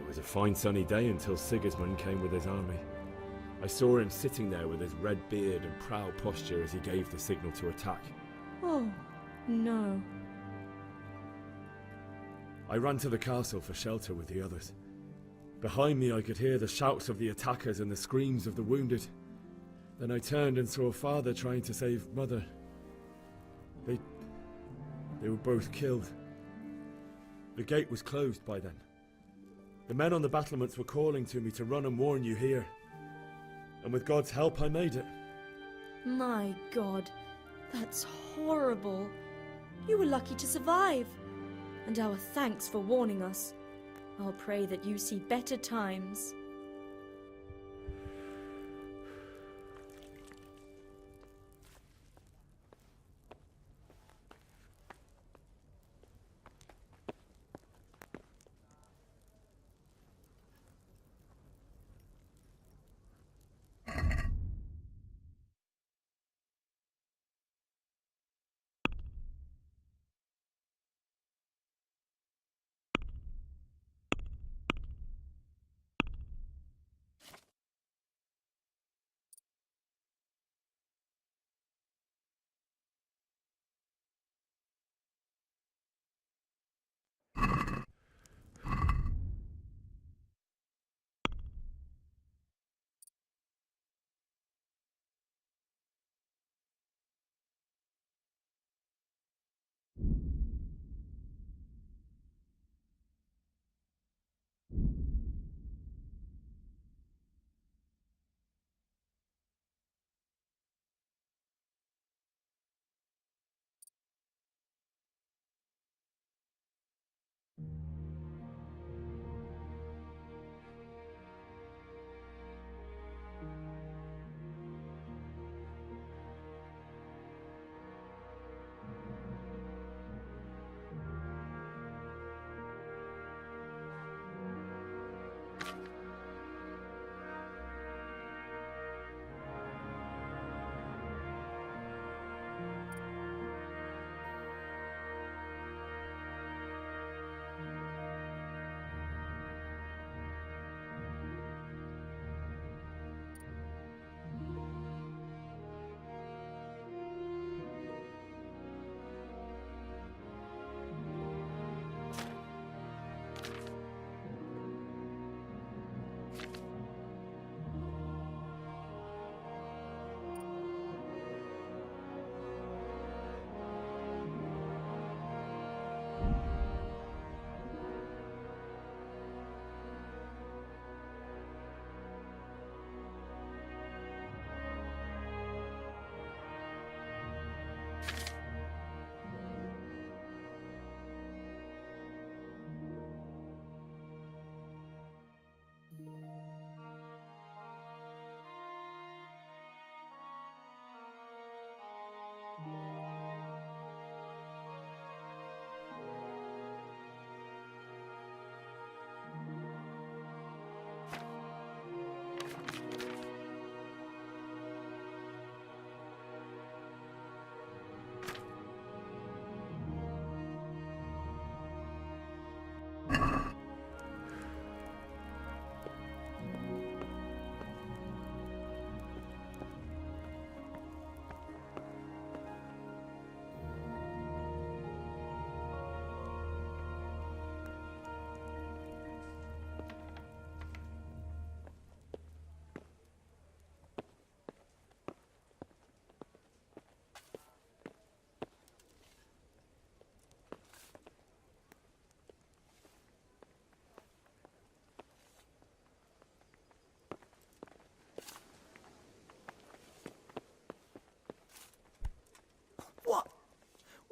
was a fine sunny day until Sigismund came with his army. I saw him sitting there with his red beard and proud posture as he gave the signal to attack. Oh, no. I ran to the castle for shelter with the others. Behind me I could hear the shouts of the attackers and the screams of the wounded. Then I turned and saw Father trying to save Mother. They were both killed. The gate was closed by then. The men on the battlements were calling to me to run and warn you here. And with God's help I made it. My God, that's horrible. You were lucky to survive. And our thanks for warning us. I'll pray that you see better times.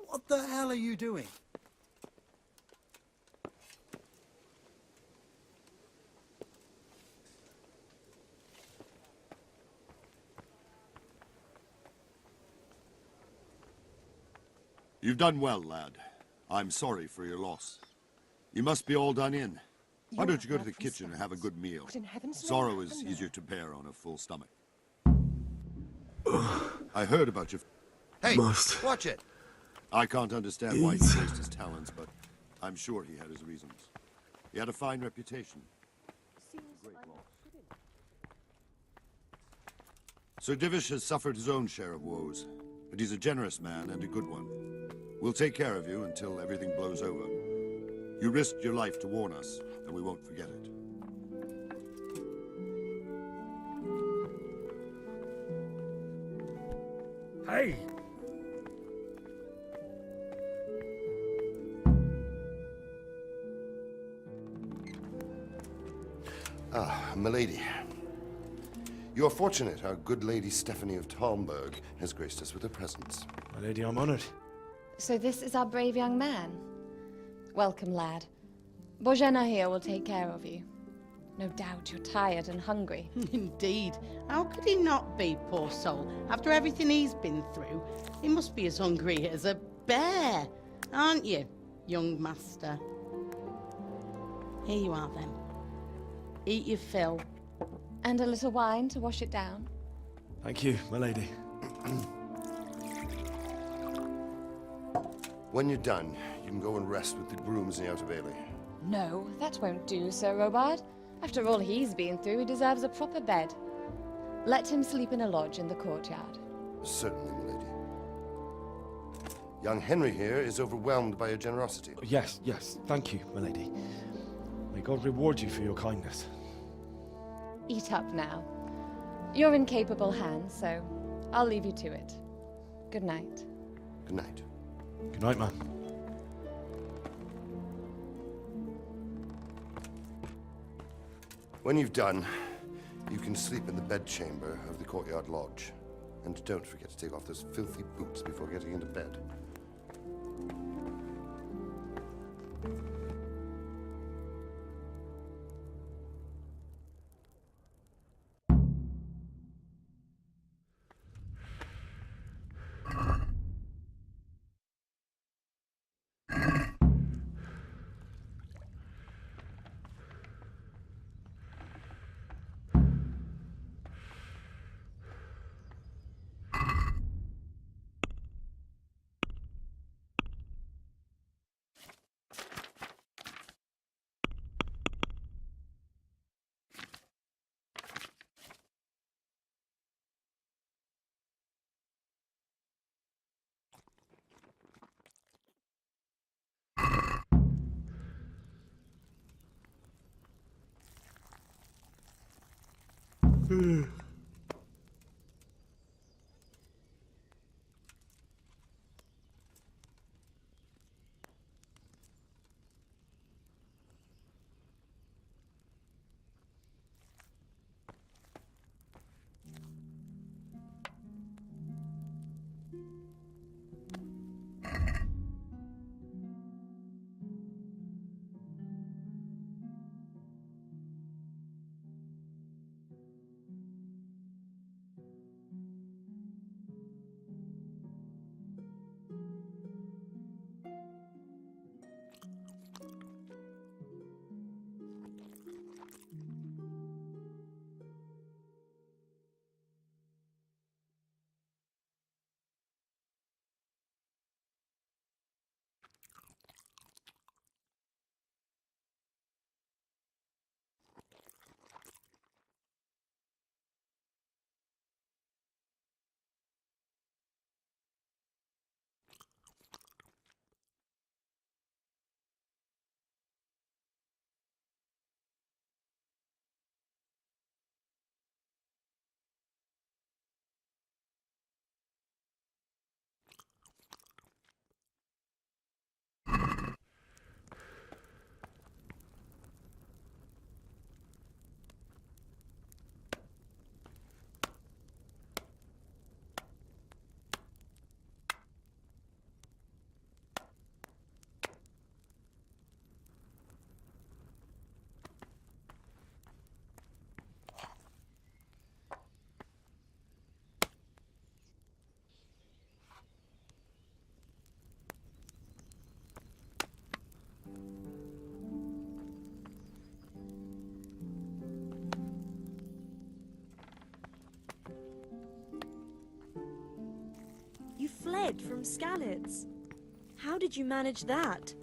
What the hell are you doing? You've done well, lad. I'm sorry for your loss. You must be all done in. Why don't you go to the kitchen and have a good meal? Sorrow is easier to bear on a full stomach. I heard about your... Hey, watch it! I can't understand why he wasted his talents, but I'm sure he had his reasons. He had a fine reputation. Sir Divish has suffered his own share of woes, but he's a generous man and a good one. We'll take care of you until everything blows over. You risked your life to warn us, and we won't forget it. Hey! Ah, milady. You are fortunate our good lady Stephanie of Talmberg has graced us with her presence. My lady, I'm honored. So this is our brave young man. Welcome, lad. Bojana here will take care of you. No doubt you're tired and hungry. Indeed. How could he not be, poor soul? After everything he's been through, he must be as hungry as a bear, aren't you, young master? Here you are, then. Eat your fill. And a little wine to wash it down. Thank you, my lady. When you're done, you can go and rest with the grooms in the outer bailey. No, that won't do, Sir Robard. After all he's been through, he deserves a proper bed. Let him sleep in a lodge in the courtyard. Certainly, milady. Young Henry here is overwhelmed by your generosity. Yes, yes, thank you, my lady. May God reward you for your kindness. Eat up now. You're in capable hands, so I'll leave you to it. Good night. Good night. Good night, man. When you've done, you can sleep in the bedchamber of the courtyard lodge. And don't forget to take off those filthy boots before getting into bed. You fled from Skalitz. How did you manage that?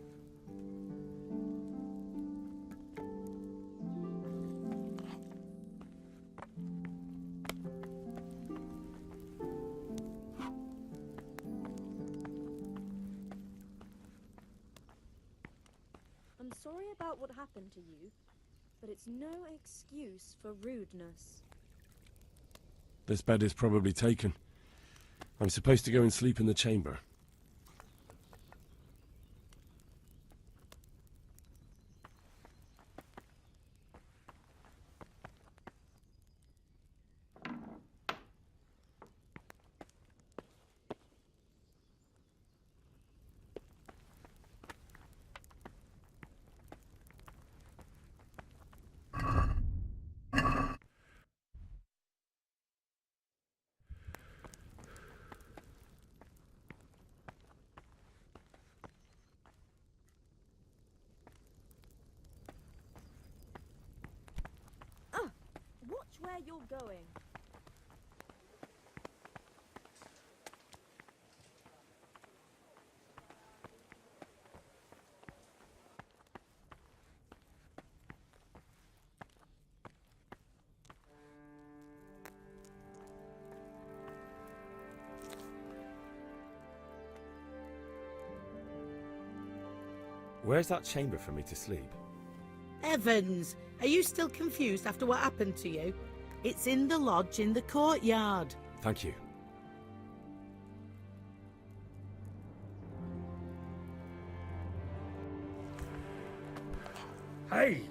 I'm sorry about what happened to you, but it's no excuse for rudeness. This bed is probably taken. I'm supposed to go and sleep in the chamber. Watch where you're going. Where's that chamber for me to sleep? Evans, are you still confused after what happened to you? It's in the lodge in the courtyard. Thank you. Hey!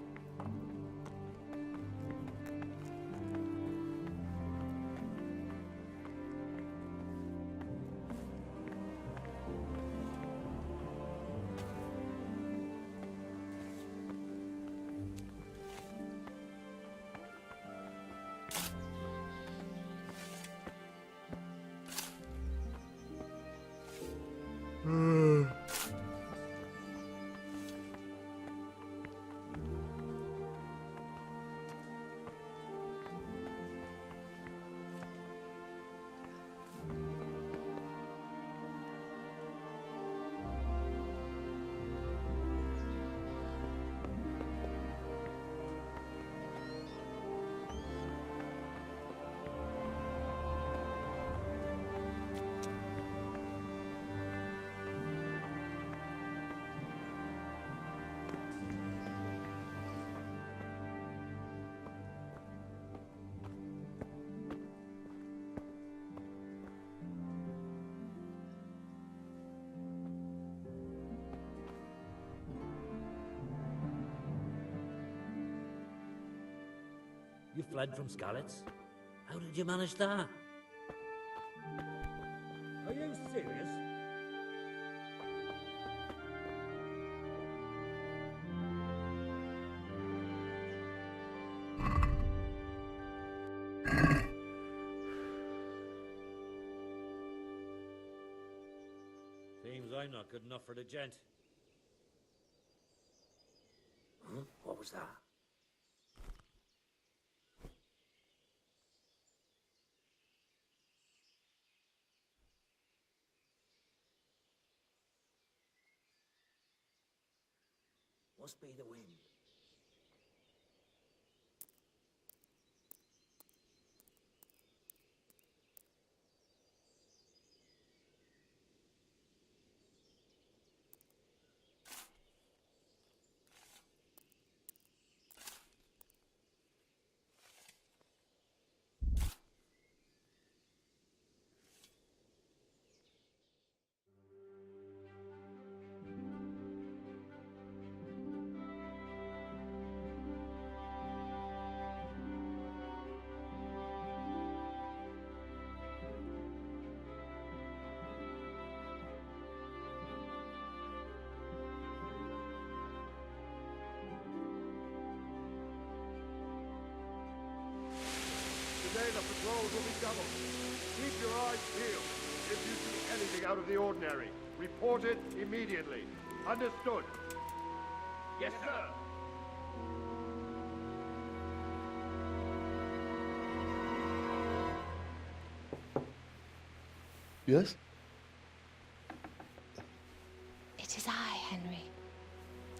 You fled from Scarlet's? How did you manage that? Are you serious? Seems I'm not good enough for the gent. Huh? What was that? Must be the wind. Today the patrols will be doubled. Keep your eyes peeled. If you see anything out of the ordinary, report it immediately. Understood? Yes, sir. Yes? It is I, Henry.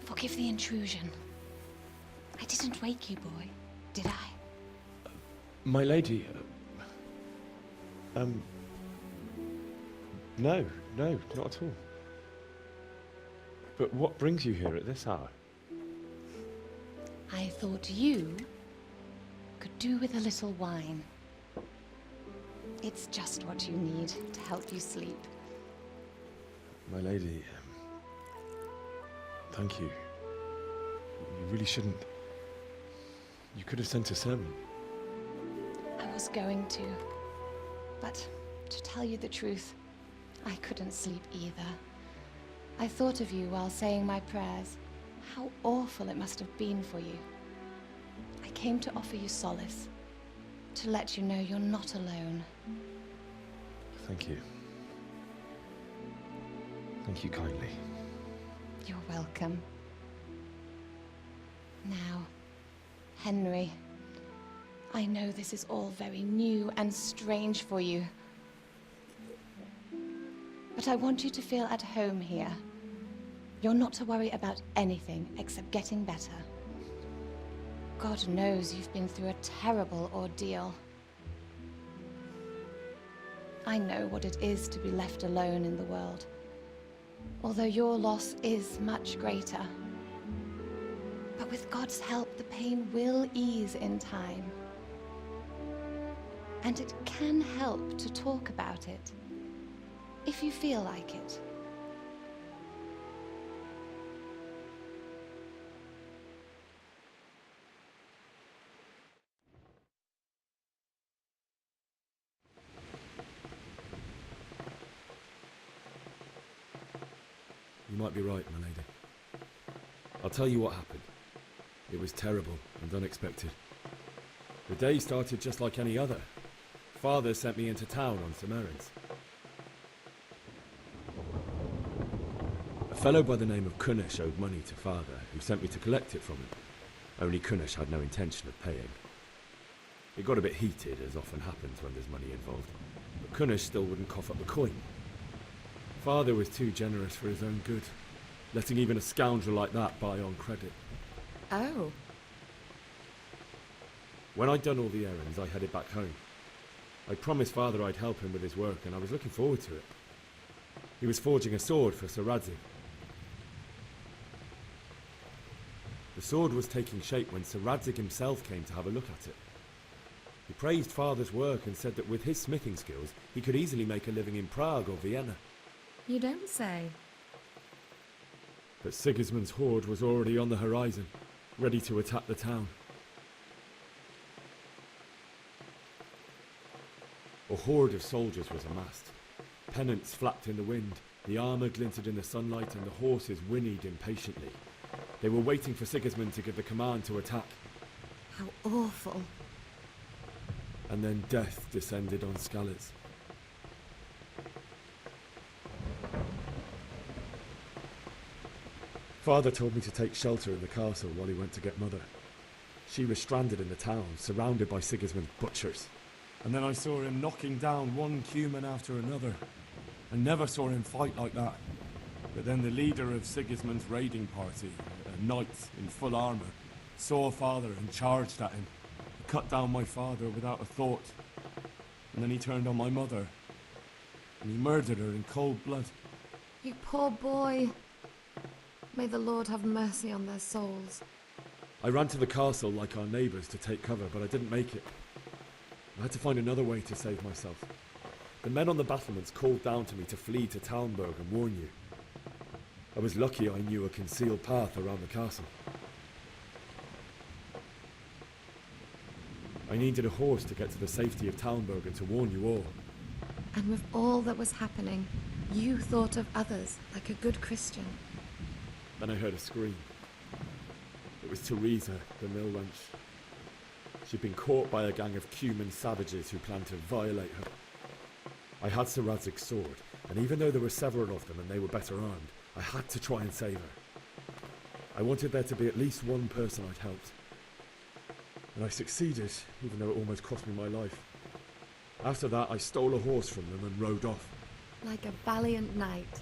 Forgive the intrusion. I didn't wake you, boy, did I? My lady, no, not at all. But what brings you here at this hour? I thought you could do with a little wine. It's just what you need to help you sleep. My lady, thank you. You really shouldn't. You could have sent a servant. I was going to. But to tell you the truth, I couldn't sleep either. I thought of you while saying my prayers. How awful it must have been for you. I came to offer you solace. To let you know you're not alone. Thank you. Thank you kindly. You're welcome. Now, Henry, I know this is all very new and strange for you. But I want you to feel at home here. You're not to worry about anything except getting better. God knows you've been through a terrible ordeal. I know what it is to be left alone in the world, although your loss is much greater. But with God's help, the pain will ease in time. And it can help to talk about it, if you feel like it. You might be right, my lady. I'll tell you what happened. It was terrible and unexpected. The day started just like any other. Father sent me into town on some errands. A fellow by the name of Kunish owed money to Father, who sent me to collect it from him. Only Kunish had no intention of paying. It got a bit heated, as often happens when there's money involved, but Kunish still wouldn't cough up the coin. Father was too generous for his own good, letting even a scoundrel like that buy on credit. Oh. When I'd done all the errands, I headed back home. I promised Father I'd help him with his work, and I was looking forward to it. He was forging a sword for Sir Radzig. The sword was taking shape when Sir Radzig himself came to have a look at it. He praised Father's work and said that with his smithing skills, he could easily make a living in Prague or Vienna. You don't say. But Sigismund's horde was already on the horizon, ready to attack the town. A horde of soldiers was amassed. Pennants flapped in the wind, the armour glinted in the sunlight, and the horses whinnied impatiently. They were waiting for Sigismund to give the command to attack. How awful. And then death descended on Skalitz. Father told me to take shelter in the castle while he went to get Mother. She was stranded in the town, surrounded by Sigismund's butchers. And then I saw him knocking down one Cuman after another. I never saw him fight like that. But then the leader of Sigismund's raiding party, a knight in full armour, saw Father and charged at him. He cut down my father without a thought. And then he turned on my mother. And he murdered her in cold blood. You poor boy. May the Lord have mercy on their souls. I ran to the castle like our neighbours to take cover, but I didn't make it. I had to find another way to save myself. The men on the battlements called down to me to flee to Talmberg and warn you. I was lucky I knew a concealed path around the castle. I needed a horse to get to the safety of Talmberg and to warn you all. And with all that was happening, you thought of others like a good Christian. Then I heard a scream. It was Teresa, the mill wench. She'd been caught by a gang of Cuman savages who planned to violate her. I had Sir Radzig's sword, and even though there were several of them and they were better armed, I had to try and save her. I wanted there to be at least one person I'd helped. And I succeeded, even though it almost cost me my life. After that, I stole a horse from them and rode off. Like a valiant knight.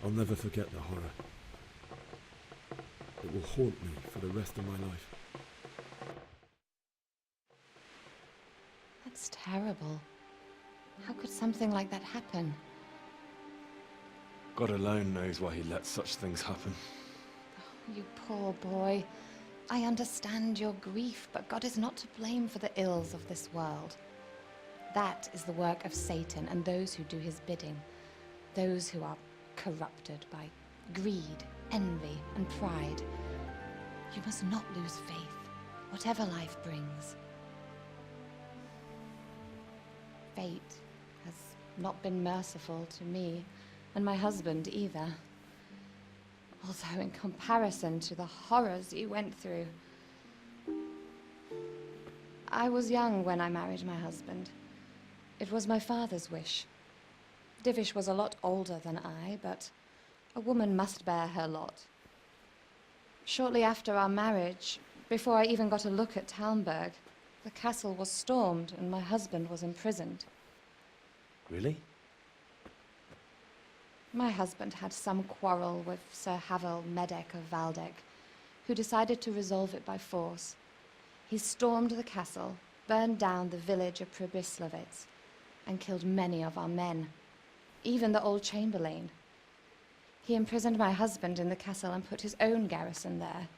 I'll never forget the horror. It will haunt me for the rest of my life. That's terrible. How could something like that happen? God alone knows why he lets such things happen. You poor boy. I understand your grief, but God is not to blame for the ills of this world. That is the work of Satan and those who do his bidding, those who are corrupted by greed, envy, and pride. You must not lose faith, whatever life brings. Fate has not been merciful to me, and my husband either. Although in comparison to the horrors you went through. I was young when I married my husband. It was my father's wish. Divish was a lot older than I, but a woman must bear her lot. Shortly after our marriage, before I even got a look at Talmberg, the castle was stormed and my husband was imprisoned. Really? My husband had some quarrel with Sir Havel Medek of Valdek, who decided to resolve it by force. He stormed the castle, burned down the village of Pribyslavitz, and killed many of our men, even the old chamberlain. He imprisoned my husband in the castle and put his own garrison there.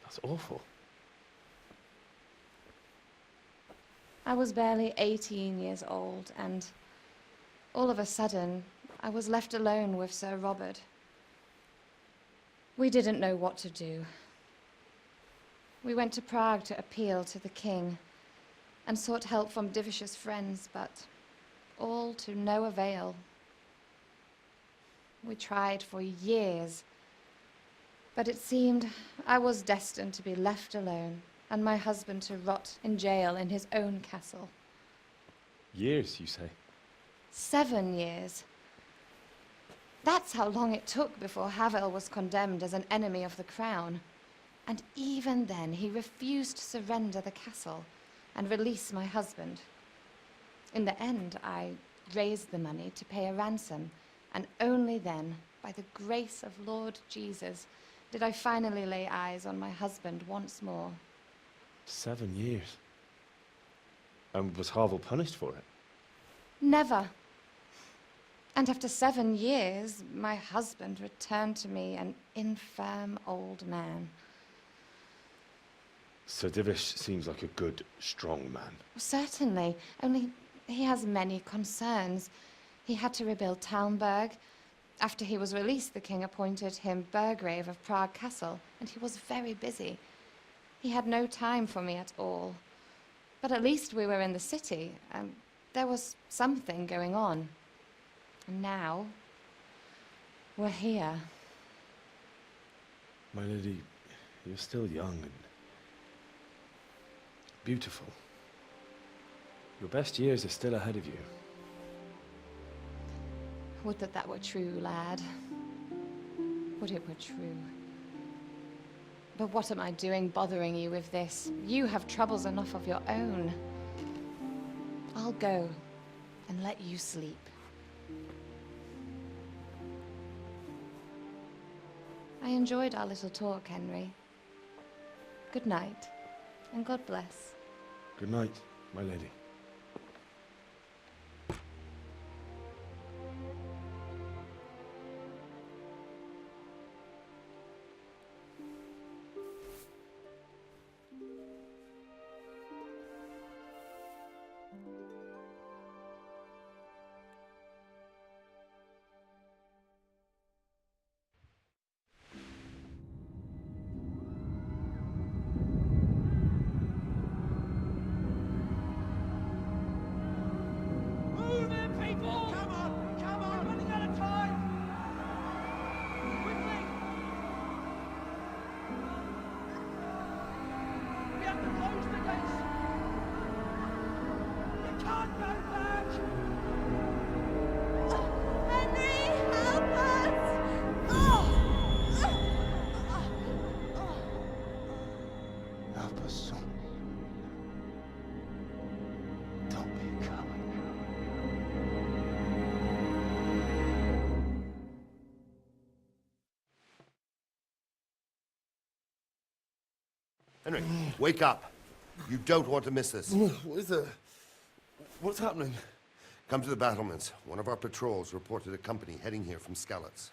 That's awful. I was barely 18 years old, and all of a sudden, I was left alone with Sir Robert. We didn't know what to do. We went to Prague to appeal to the king and sought help from Divish's friends, but all to no avail. We tried for years, but it seemed I was destined to be left alone and my husband to rot in jail in his own castle. Years, you say? 7 years. That's how long it took before Havel was condemned as an enemy of the crown. And even then, he refused to surrender the castle and release my husband. In the end, I raised the money to pay a ransom, and only then, by the grace of Lord Jesus, did I finally lay eyes on my husband once more. 7 years? And was Havel punished for it? Never. And after 7 years, my husband returned to me an infirm old man. Sir Divish seems like a good, strong man. Certainly, only he has many concerns. He had to rebuild Talmberg. After he was released, the king appointed him Burgrave of Prague Castle, and he was very busy. He had no time for me at all. But at least we were in the city, and there was something going on. And now, we're here. My lady, you're still young and beautiful. Your best years are still ahead of you. Would that that were true, lad. Would it were true. But what am I doing bothering you with this? You have troubles enough of your own. I'll go and let you sleep. I enjoyed our little talk, Henry. Good night, and God bless. Good night, my lady. Henry, wake up. You don't want to miss this. What is it? What's happening? Come to the battlements. One of our patrols reported a company heading here from Skalitz.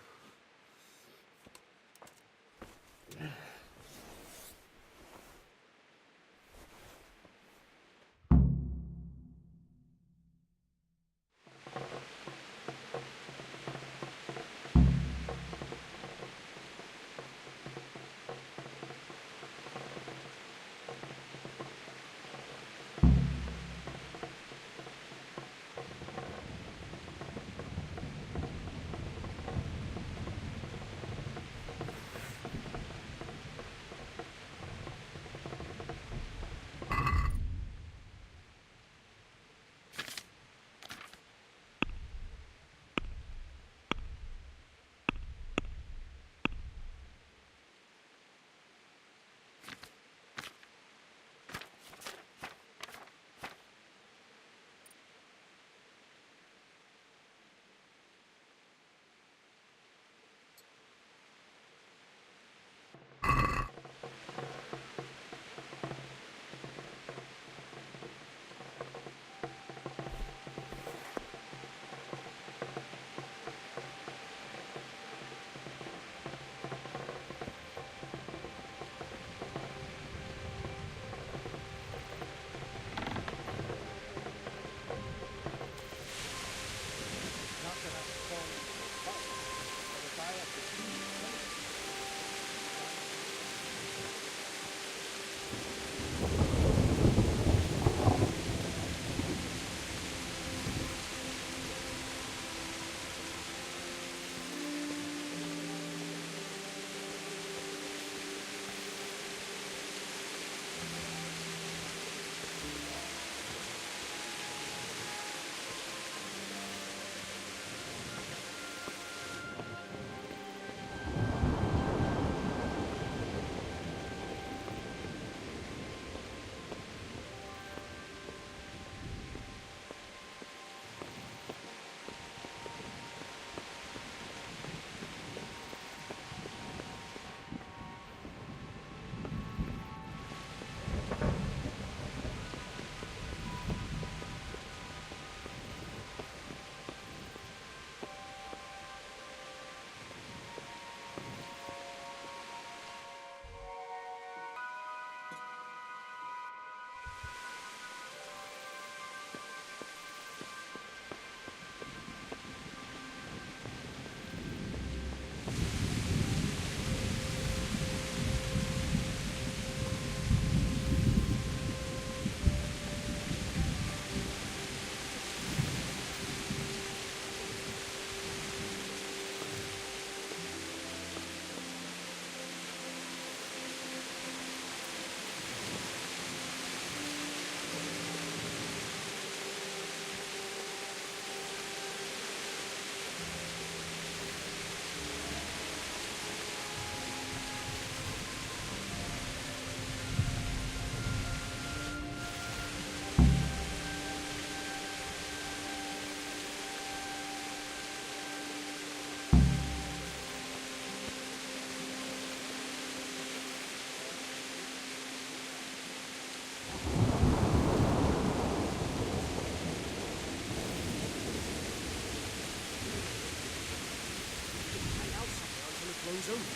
flows over.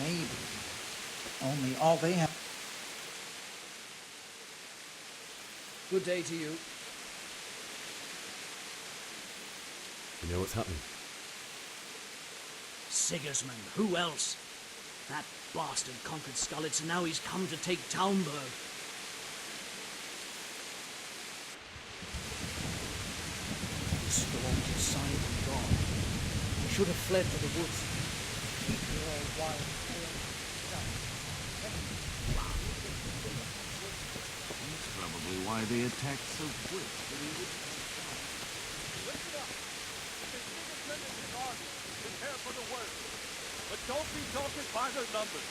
Maybe. Only all they have... Good day to you. You know what's happening? Sigismund, who else? That bastard conquered Skalitz, and now he's come to take Talmberg. The storm's a sign from God. We should have fled to the woods. Keep your old wild tail. That's probably why they attacked so quick. Prepare for the worst. But don't be daunted by their numbers.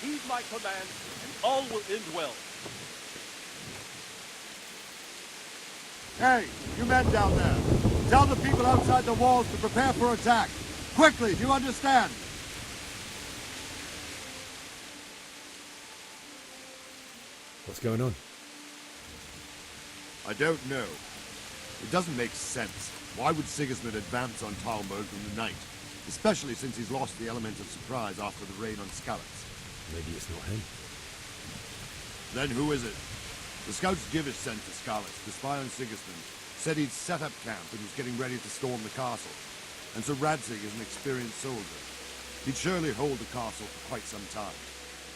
Heed my command, and all will end well. Hey, you men down there. Tell the people outside the walls to prepare for attack. Quickly, do you understand? What's going on? I don't know. It doesn't make sense. Why would Sigismund advance on Talmberg from the night? Especially since he's lost the element of surprise after the raid on Skalitz. Maybe it's not him. Then who is it? The scouts Givish sent to Skalitz to spy on Sigismund said he'd set up camp and was getting ready to storm the castle. And so Radzig is an experienced soldier. He'd surely hold the castle for quite some time.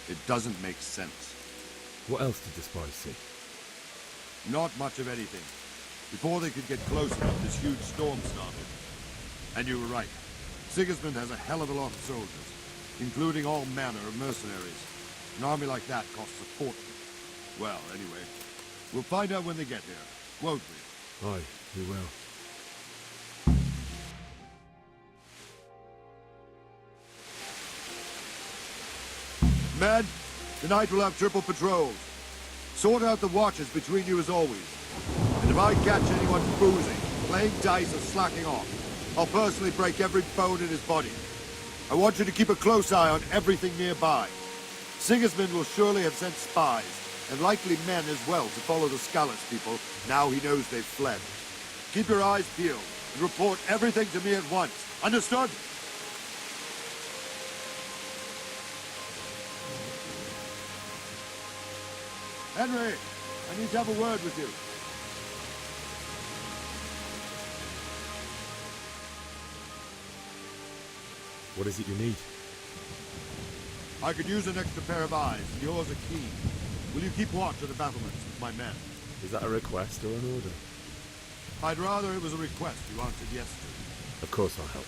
It doesn't make sense. What else did the spies see? Not much of anything. Before they could get close enough, this huge storm started. And you were right. Sigismund has a hell of a lot of soldiers, including all manner of mercenaries. An army like that costs a fortune. Well, anyway, we'll find out when they get here, won't we? Aye, we will. Men, tonight we'll have triple patrols. Sort out the watches between you as always. And if I catch anyone boozing, playing dice or slacking off, I'll personally break every bone in his body. I want you to keep a close eye on everything nearby. Sigismund will surely have sent spies, and likely men as well, to follow the Skalitz people, now he knows they've fled. Keep your eyes peeled, and report everything to me at once. Understood? Henry, I need to have a word with you. What is it you need? I could use an extra pair of eyes, and yours are keen. Will you keep watch of the battlements with my men? Is that a request or an order? I'd rather it was a request you answered yes to. Of course I'll help.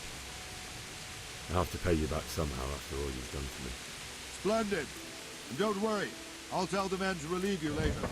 I'll have to pay you back somehow after all you've done for me. Splendid. And don't worry, I'll tell the men to relieve you later.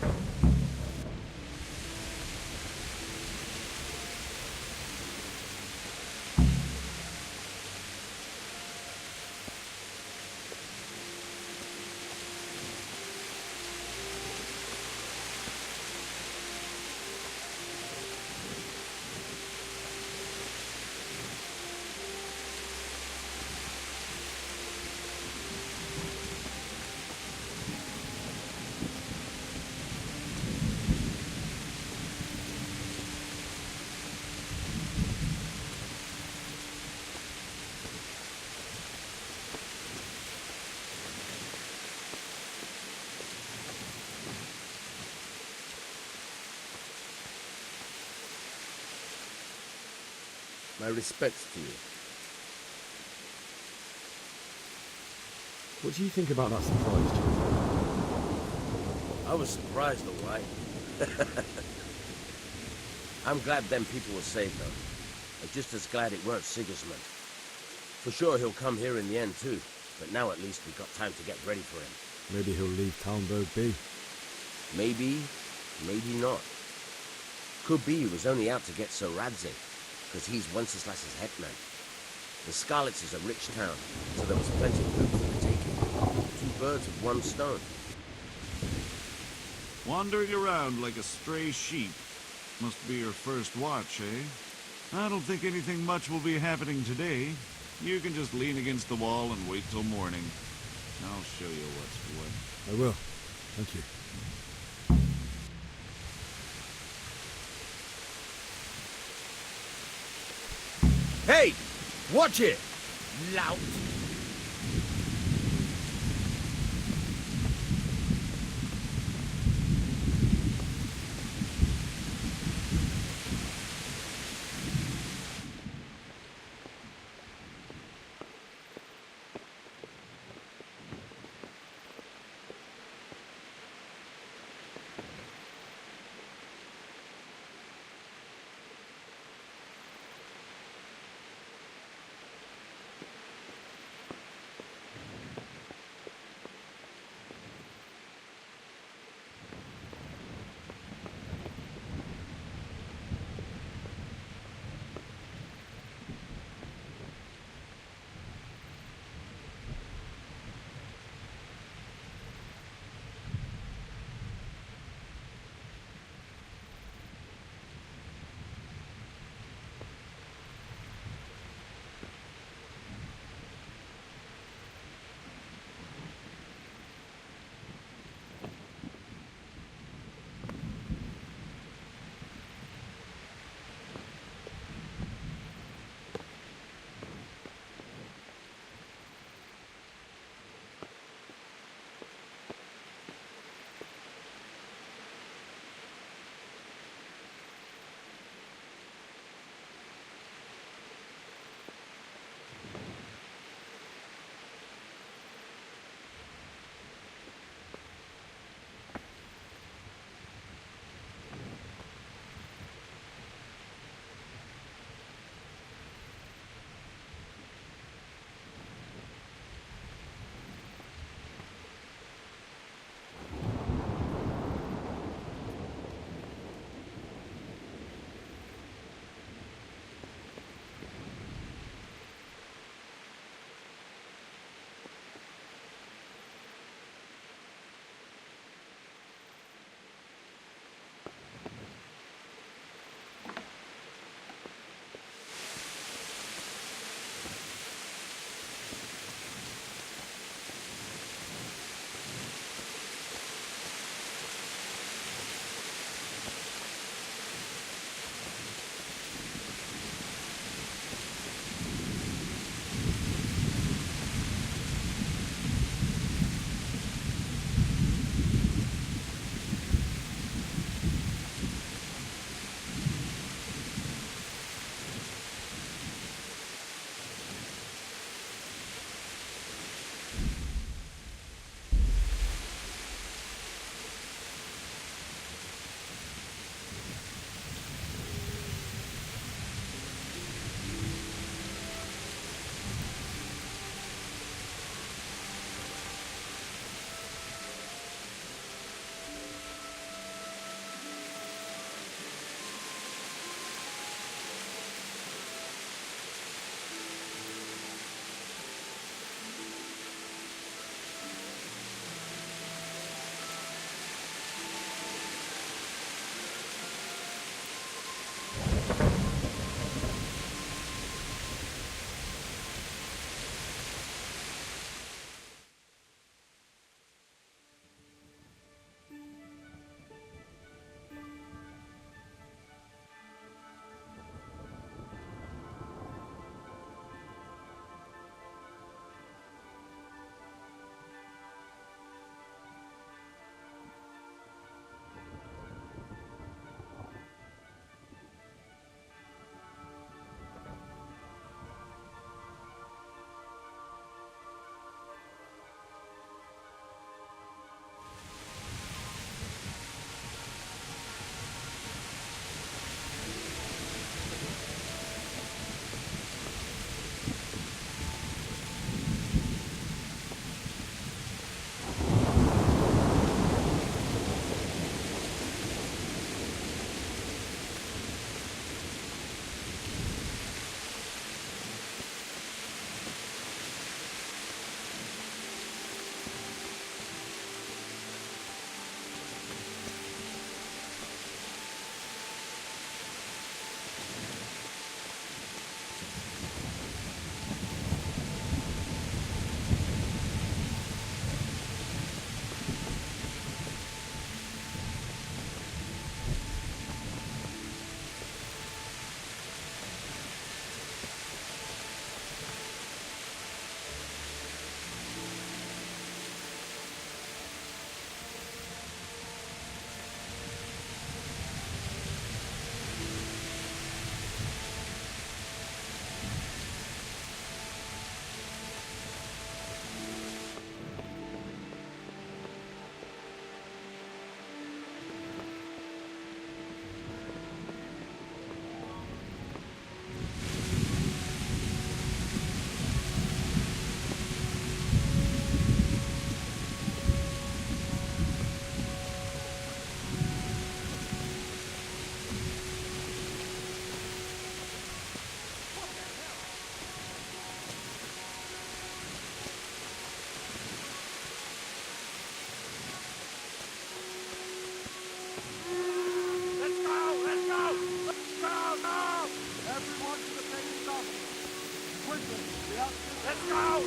My respects to you. What do you think about that surprise, Jim? I was surprised, all right. I'm glad them people were saved, though. I'm just as glad it weren't Sigismund. For sure he'll come here in the end, too. But now at least we've got time to get ready for him. Maybe he'll leave Talmberg be. Maybe, maybe not. Could be he was only out to get Sir Radzig, because he's Wenceslas's hetman. The Skalitz is a rich town, so there was plenty of food for the taking. 2 birds with 1 stone. Wandering around like a stray sheep. Must be your first watch, eh? I don't think anything much will be happening today. You can just lean against the wall and wait till morning. I'll show you what's what. I will. Thank you. Hey! Watch it! Lout!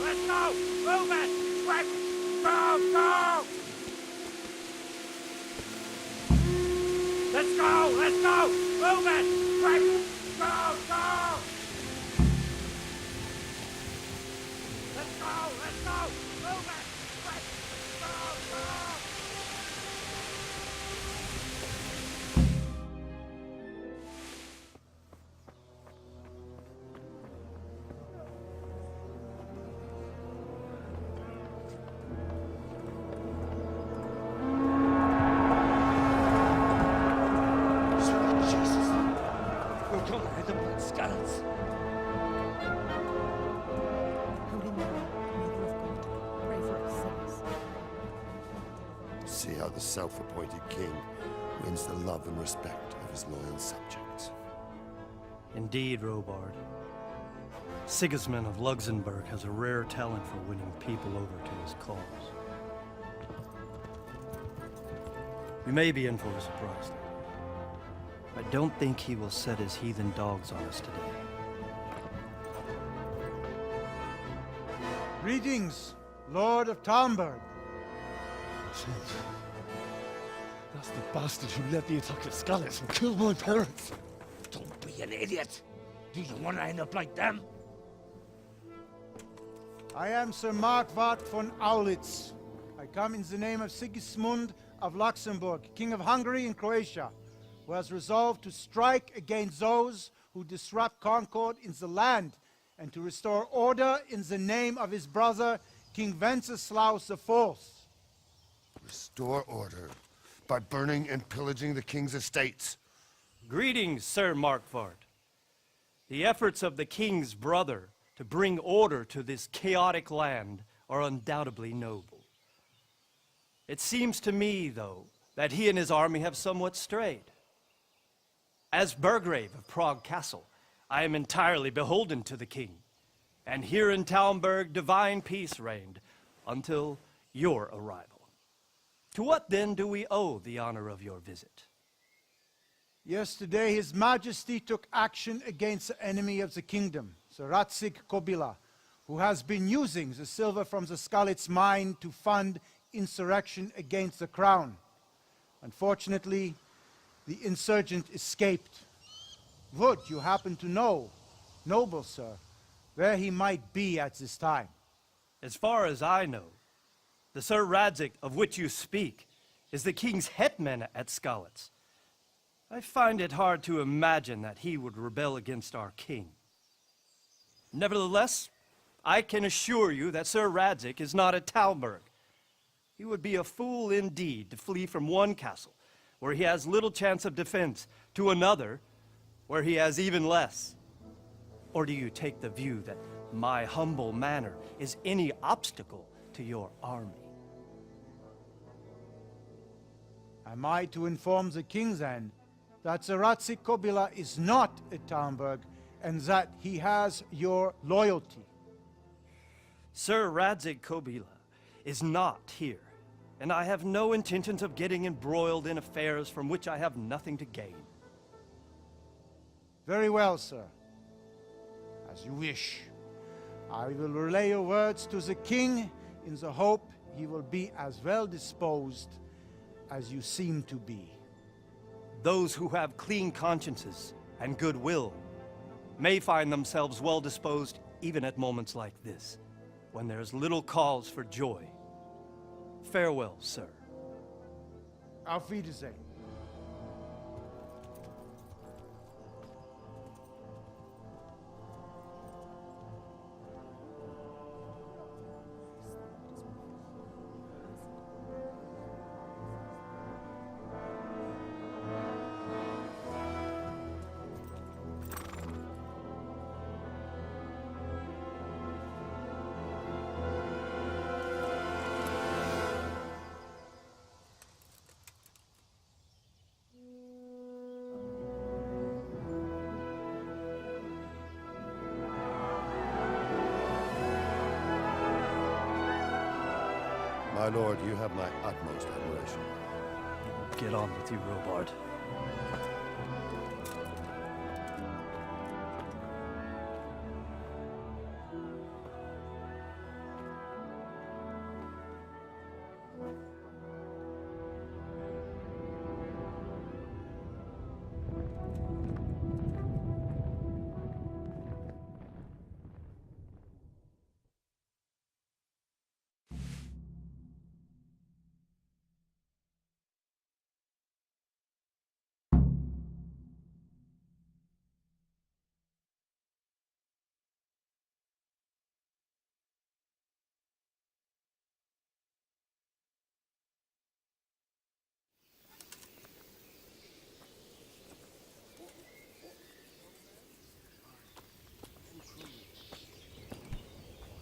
Let's go! Move it! Quick! Go! Go! Let's go! Let's go! Move it! Quick! Go! Go! Let's go! Let's go! Move it! Quick! Go! Go! See how the self-appointed king wins the love and respect of his loyal subjects. Indeed, Robard. Sigismund of Luxembourg has a rare talent for winning people over to his cause. We may be in for a surprise, though. I don't think he will set his heathen dogs on us today. Greetings, Lord of Talmberg. That's the bastard who led the attack at Skalitz and killed my parents. Don't be an idiot. Do you want to end up like them? I am Sir Markwart von Aulitz. I come in the name of Sigismund of Luxembourg, King of Hungary and Croatia, who has resolved to strike against those who disrupt concord in the land and to restore order in the name of his brother, King Wenceslaus IV. Restore order by burning and pillaging the king's estates. Greetings, Sir Markwart. The efforts of the king's brother to bring order to this chaotic land are undoubtedly noble. It seems to me, though, that he and his army have somewhat strayed. As Burgrave of Prague Castle, I am entirely beholden to the king, and here in Talmberg divine peace reigned until your arrival. To what then do we owe the honor of your visit? Yesterday, His Majesty took action against the enemy of the kingdom, Sir Radzig Kobyla, who has been using the silver from the Skalitz mine to fund insurrection against the crown. Unfortunately, the insurgent escaped. Would you happen to know, noble sir, where he might be at this time? As far as I know, the Sir Radzig of which you speak is the king's hetman at Skalitz. I find it hard to imagine that he would rebel against our king. Nevertheless, I can assure you that Sir Radzig is not at Talmberg. He would be a fool indeed to flee from one castle, where he has little chance of defense, to another, where he has even less. Or do you take the view that my humble manner is any obstacle to your army? Am I to inform the king then that Sir Radzig Kobyla is not at Talmberg and that he has your loyalty? Sir Radzig Kobyla is not here, and I have no intentions of getting embroiled in affairs from which I have nothing to gain. Very well, sir. As you wish. I will relay your words to the king in the hope he will be as well disposed as you seem to be. Those who have clean consciences and goodwill may find themselves well disposed even at moments like this, when there's little cause for joy. Farewell, sir. Auf Wiedersehen. My lord, you have my utmost admiration. Get on with you, Robard.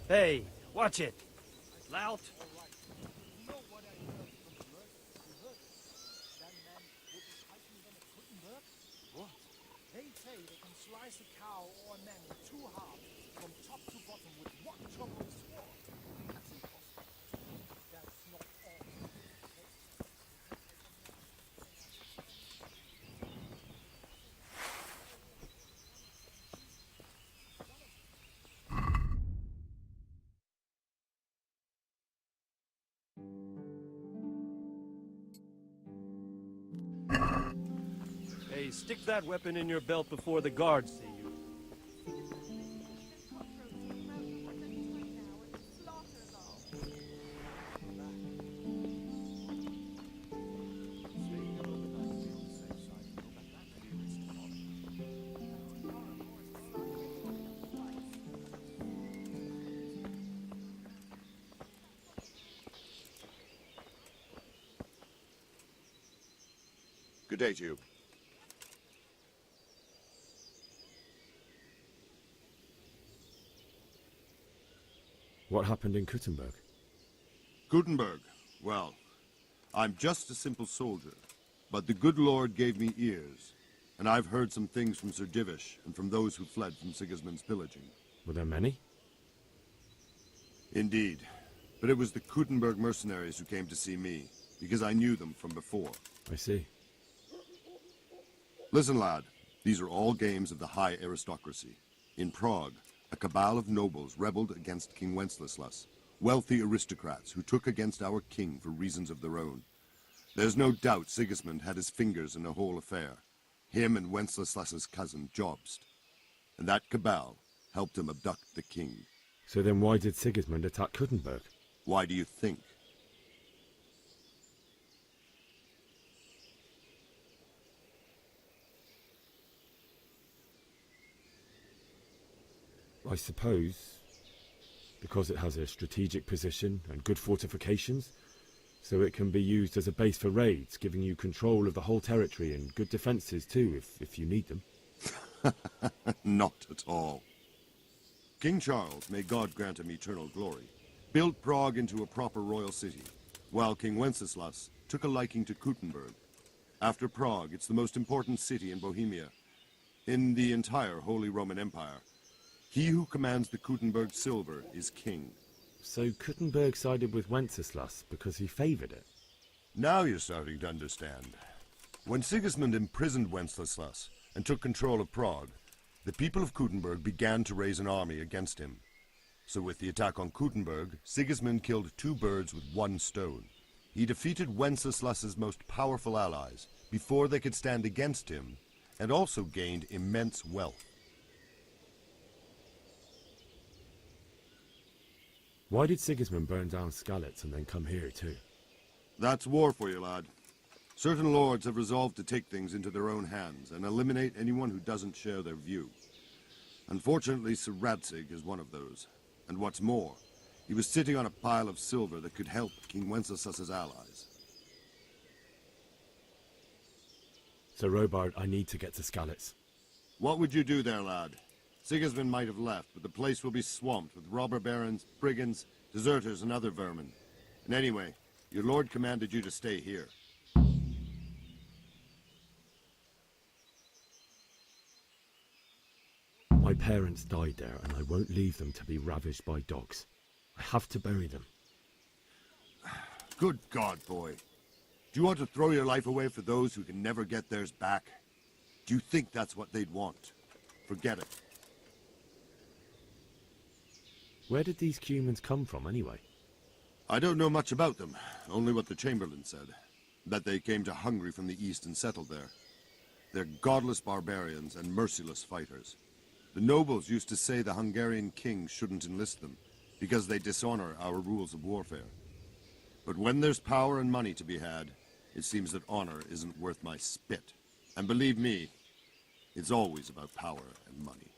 Hey, watch it. Lout. What? They say they can slice a cow or a man in two halves from top to bottom with one stroke of a sword. That's impossible. That's not all. Hey, stick that weapon in your belt before the guards see you. Good day to you. What happened in Kuttenberg? Gutenberg. Well, I'm just a simple soldier, but the good Lord gave me ears, and I've heard some things from Sir Divish and from those who fled from Sigismund's pillaging. Were there many? Indeed, but it was the Kuttenberg mercenaries who came to see me, because I knew them from before. I see. Listen, lad, these are all games of the high aristocracy. In Prague, a cabal of nobles rebelled against King Wenceslas, wealthy aristocrats who took against our king for reasons of their own. There's no doubt Sigismund had his fingers in the whole affair, him and Wenceslas's cousin, Jobst. And that cabal helped him abduct the king. So then why did Sigismund attack Kuttenberg? Why do you think? I suppose because it has a strategic position and good fortifications, so it can be used as a base for raids, giving you control of the whole territory and good defences too, if you need them. Not at all. King Charles, may God grant him eternal glory, built Prague into a proper royal city, while King Wenceslas took a liking to Kuttenberg. After Prague, it's the most important city in Bohemia, in the entire Holy Roman Empire. He who commands the Kuttenberg silver is king. So Kuttenberg sided with Wenceslas because he favoured it? Now you're starting to understand. When Sigismund imprisoned Wenceslas and took control of Prague, the people of Kuttenberg began to raise an army against him. So with the attack on Kuttenberg, Sigismund killed two birds with one stone. He defeated Wenceslas's most powerful allies before they could stand against him, and also gained immense wealth. Why did Sigismund burn down Skalitz and then come here too? That's war for you, lad. Certain lords have resolved to take things into their own hands and eliminate anyone who doesn't share their view. Unfortunately, Sir Radzig is one of those. And what's more, he was sitting on a pile of silver that could help King Wenceslas's allies. Sir Robard, I need to get to Skalitz. What would you do there, lad? Sigismund might have left, but the place will be swamped with robber barons, brigands, deserters, and other vermin. And anyway, your lord commanded you to stay here. My parents died there, and I won't leave them to be ravaged by dogs. I have to bury them. Good God, boy. Do you want to throw your life away for those who can never get theirs back? Do you think that's what they'd want? Forget it. Where did these Cumans come from, anyway? I don't know much about them, only what the Chamberlain said. That they came to Hungary from the east and settled there. They're godless barbarians and merciless fighters. The nobles used to say the Hungarian king shouldn't enlist them, because they dishonor our rules of warfare. But when there's power and money to be had, it seems that honor isn't worth my spit. And believe me, it's always about power and money.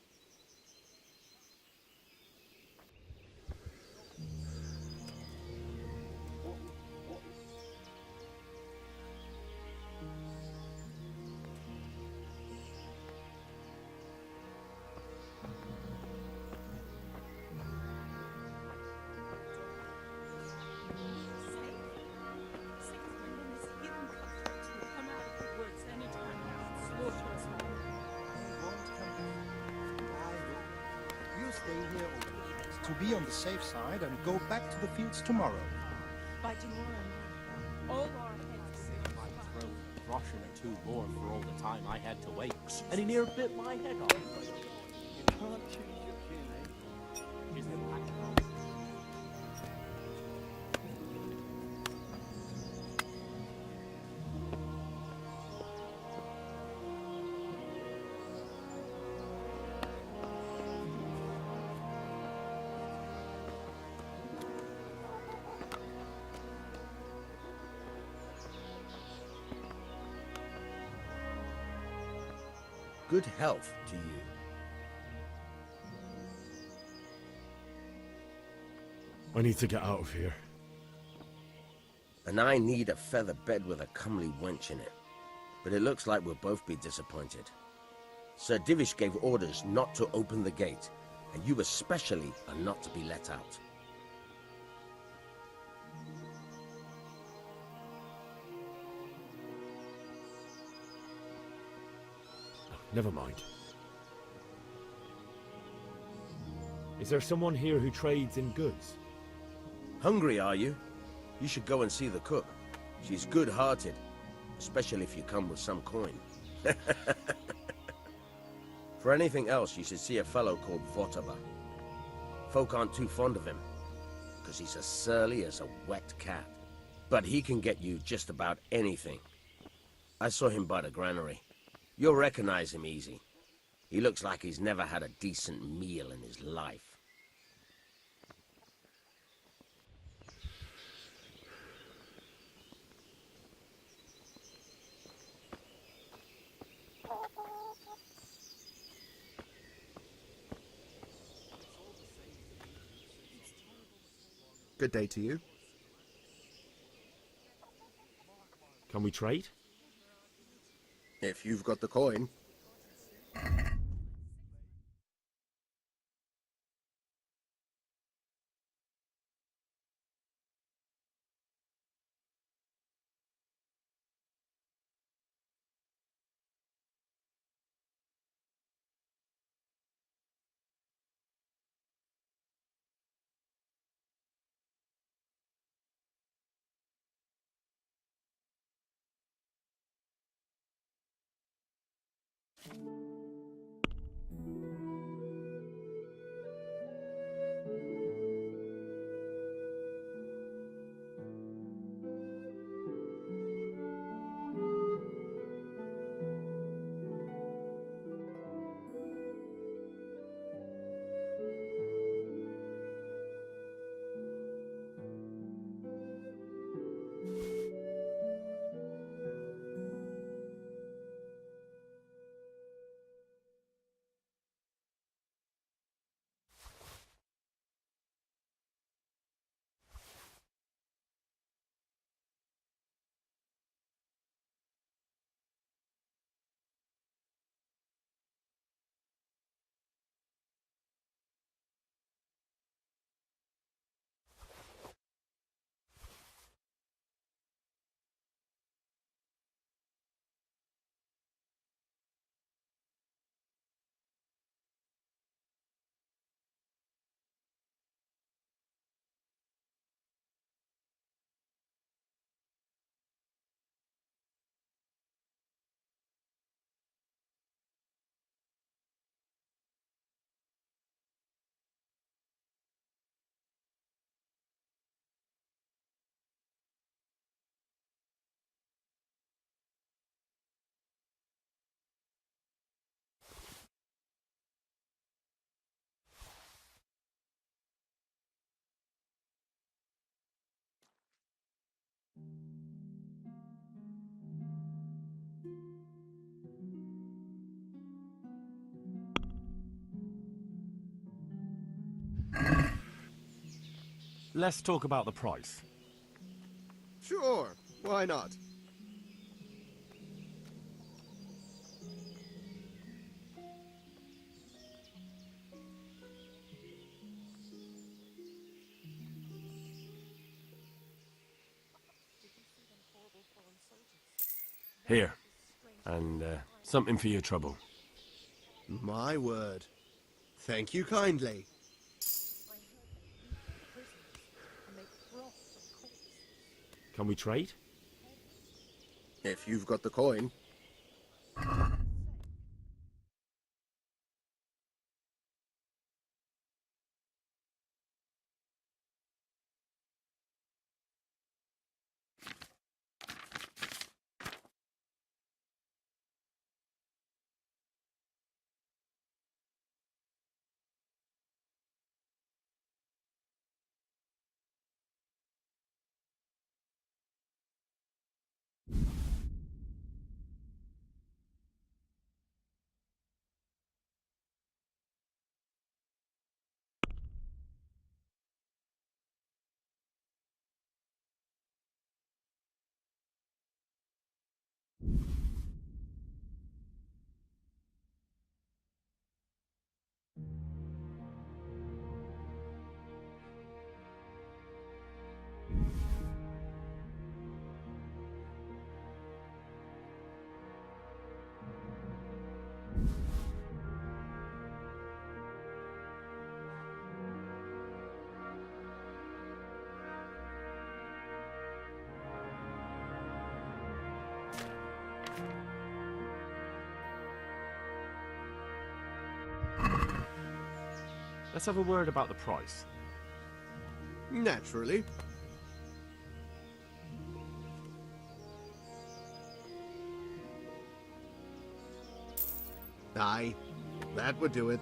be on the safe side and go back to the fields tomorrow. By tomorrow, all our heads. My throat, Russian and too more for all the time I had to wait, and he near bit my head off. You can't change your tune, eh? Is it back? Good health to you. I need to get out of here. And I need a feather bed with a comely wench in it. But it looks like we'll both be disappointed. Sir Divish gave orders not to open the gate, and you especially are not to be let out. Never mind. Is there someone here who trades in goods? Hungry, are you? You should go and see the cook. She's good-hearted, especially if you come with some coin. For anything else, you should see a fellow called Votava. Folk aren't too fond of him, because he's as surly as a wet cat. But he can get you just about anything. I saw him by the granary. You'll recognize him easy. He looks like he's never had a decent meal in his life. Good day to you. Can we trade? If you've got the coin. Let's talk about the price. Sure, why not? Here. And something for your trouble. My word. Thank you kindly. Can we trade? If you've got the coin. Let's have a word about the price. Naturally. Aye, that would do it.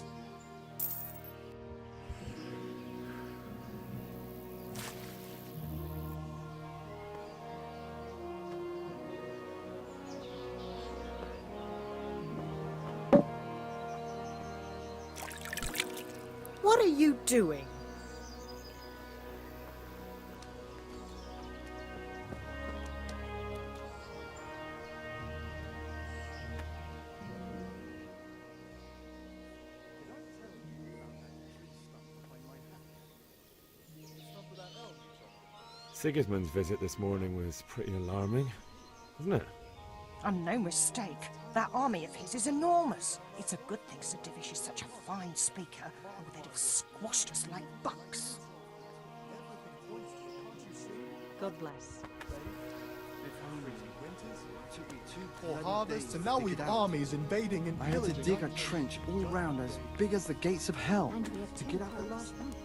What are you doing? Sigismund's visit this morning was pretty alarming, wasn't it? And no mistake. That army of his is enormous. It's a good thing Sir Divish is such a fine speaker, or they'd have squashed us like bucks. God bless. For harvest, and now we've armies invading and I had to pillaging. dig a trench all round as big as the gates of hell to get out the last roots.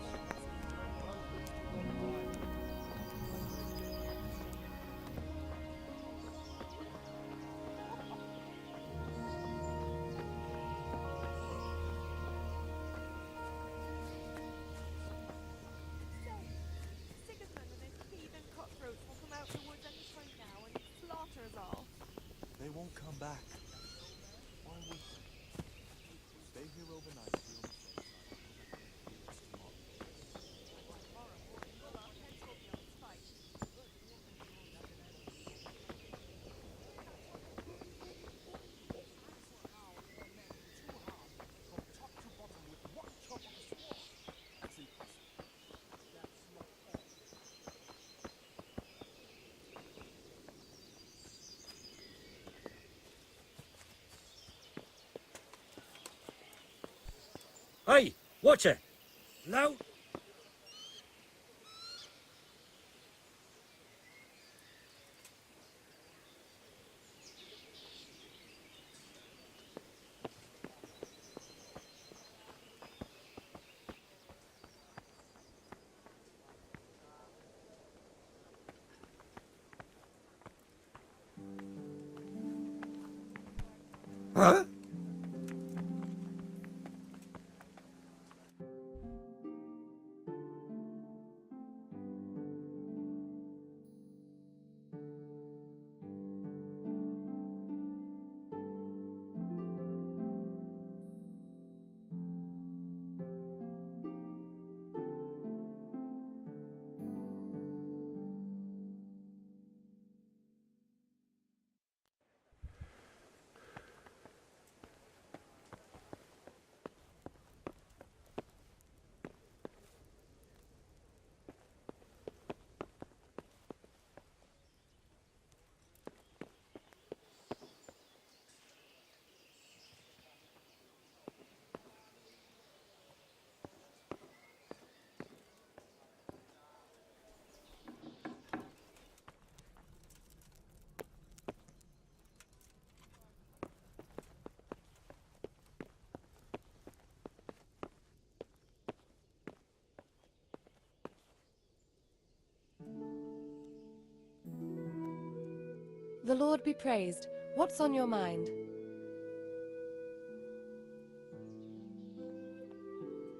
They won't come back. Why would they? Stay here overnight. Hey, watch it! No! Huh? The Lord be praised. What's on your mind?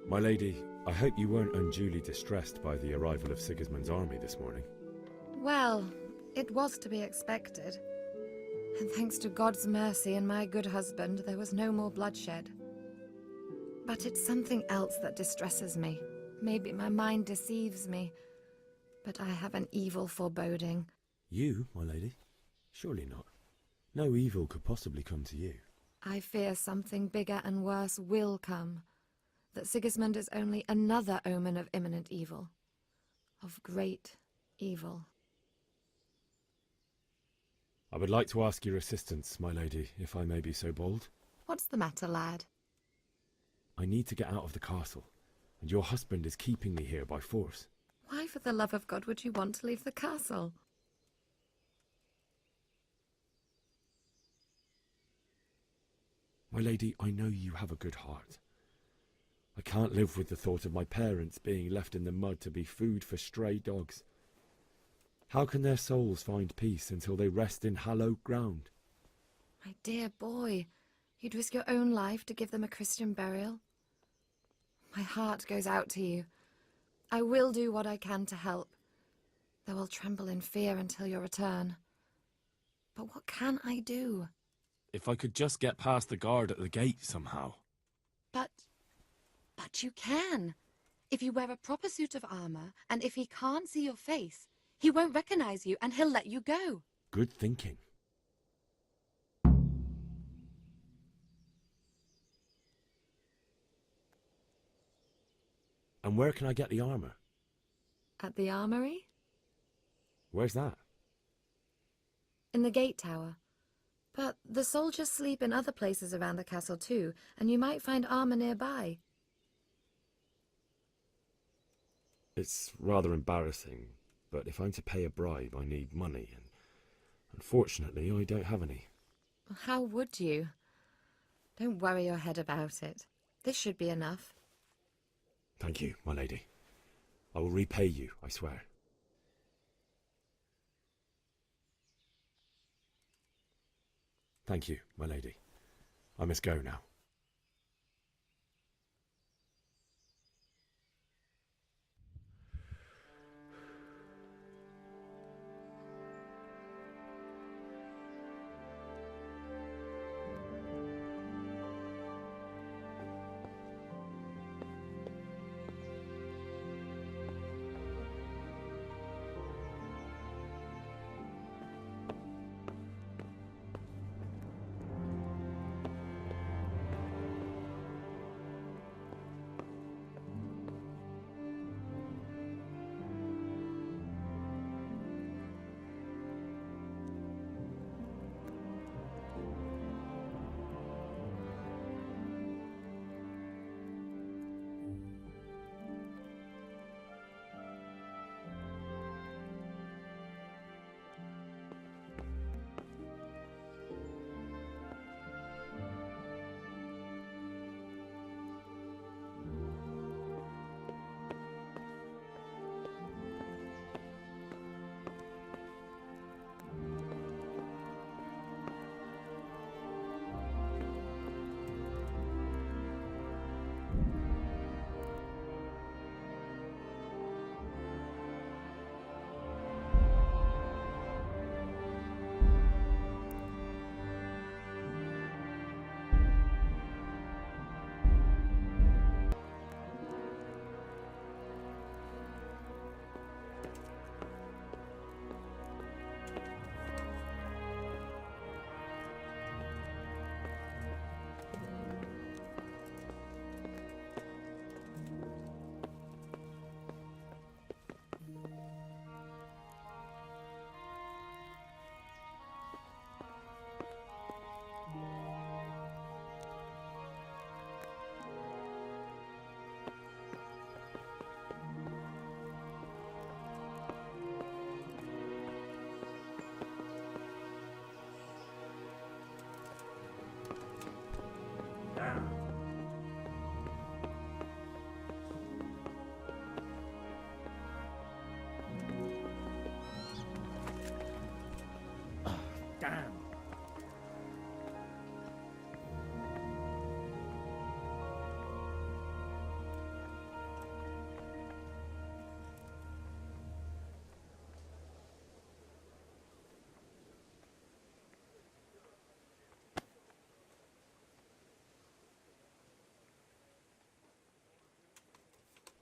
My lady, I hope you weren't unduly distressed by the arrival of Sigismund's army this morning. Well, it was to be expected. And thanks to God's mercy and my good husband, there was no more bloodshed. But it's something else that distresses me. Maybe my mind deceives me, but I have an evil foreboding. You, my lady? Surely not. No evil could possibly come to you. I fear something bigger and worse will come. That Sigismund is only another omen of imminent evil. Of great evil. I would like to ask your assistance, my lady, if I may be so bold. What's the matter, lad? I need to get out of the castle, and your husband is keeping me here by force. Why, for the love of God, would you want to leave the castle? My lady, I know you have a good heart. I can't live with the thought of my parents being left in the mud to be food for stray dogs. How can their souls find peace until they rest in hallowed ground? My dear boy, you'd risk your own life to give them a Christian burial? My heart goes out to you. I will do what I can to help, though I'll tremble in fear until your return. But what can I do? If I could just get past the guard at the gate somehow. But you can. If you wear a proper suit of armor, and if he can't see your face, he won't recognize you and he'll let you go. Good thinking. And where can I get the armor? At the armory? Where's that? In the gate tower. But the soldiers sleep in other places around the castle too, and you might find armor nearby. It's rather embarrassing, but if I'm to pay a bribe, I need money, and unfortunately, I don't have any. How would you? Don't worry your head about it. This should be enough. Thank you, my lady. I will repay you, I swear. Thank you, my lady. I must go now.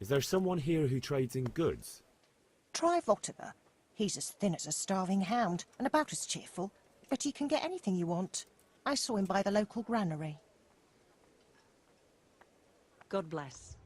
Is there someone here who trades in goods? Try Vortimer. He's as thin as a starving hound and about as cheerful, but he can get anything you want. I saw him by the local granary. God bless.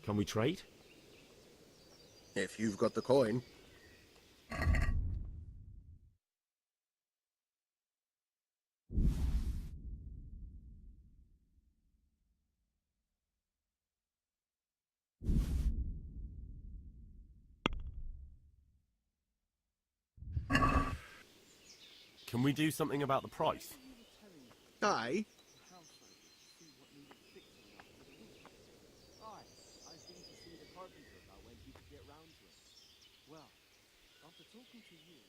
Can we trade? If you've got the coin. Can we do something about the price? Aye. I've been to see the carpenter about when he could get round to it. Well, after talking to you,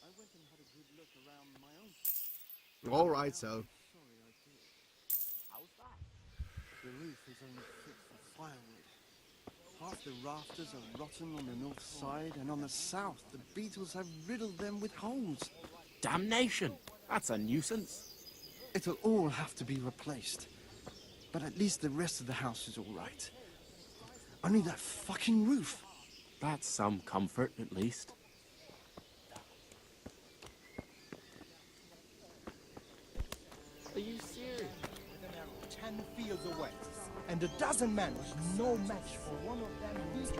I went and had a good look around my own. All right, so. Sorry I did. How's that? The roof is only fit for firewood. Half the rafters are rotten on the north side, and on the south, the beetles have riddled them with holes. Damnation! That's a nuisance. It'll all have to be replaced. But at least the rest of the house is all right. Only that fucking roof. That's some comfort, at least. Are you serious? With an arrow 10 fields away, and a dozen men was no match for one of them beetles.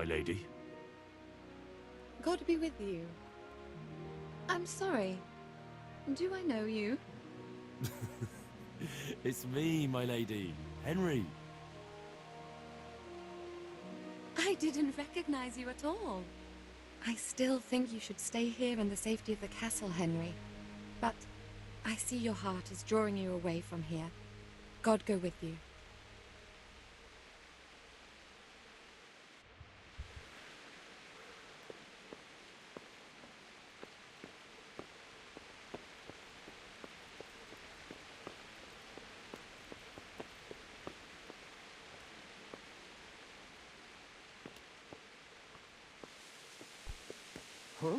my lady? God be with you. I'm sorry. Do I know you? It's me, my lady. Henry. I didn't recognize you at all. I still think you should stay here in the safety of the castle, Henry. But I see your heart is drawing you away from here. God go with you. Huh?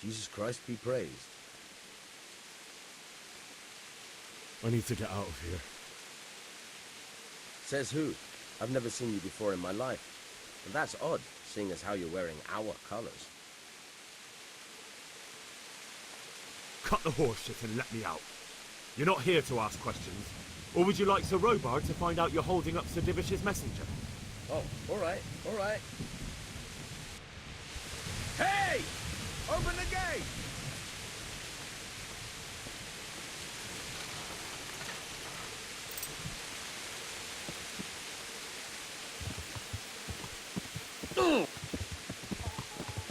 Jesus Christ be praised. I need to get out of here. Says who? I've never seen you before in my life. And that's odd, seeing as how you're wearing our colours. Cut the horse shit and let me out. You're not here to ask questions. Or would you like Sir Robard to find out you're holding up Sir Divish's messenger? Oh, all right, all right. Hey! Open the gate!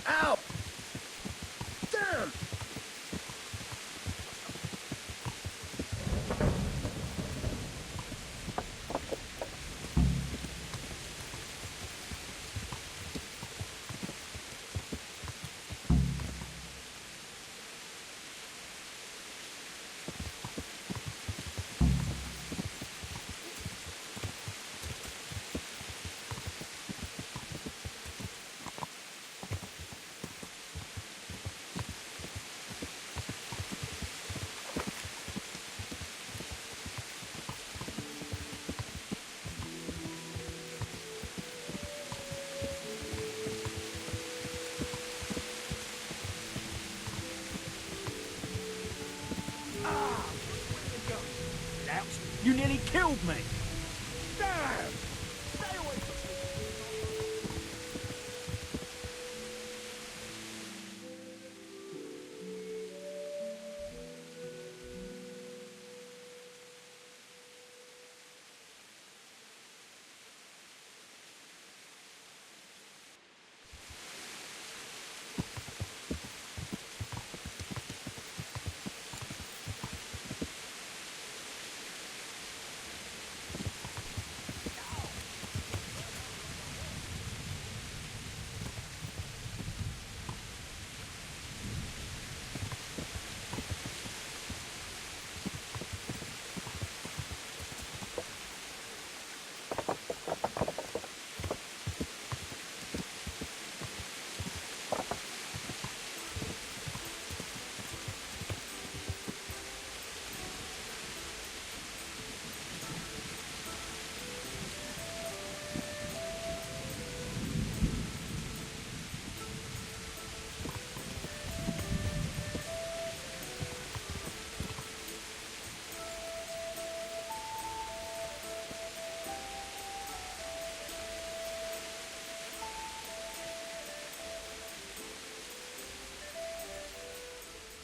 Ow! Damn! You nearly killed me! Damn! Stay away from me!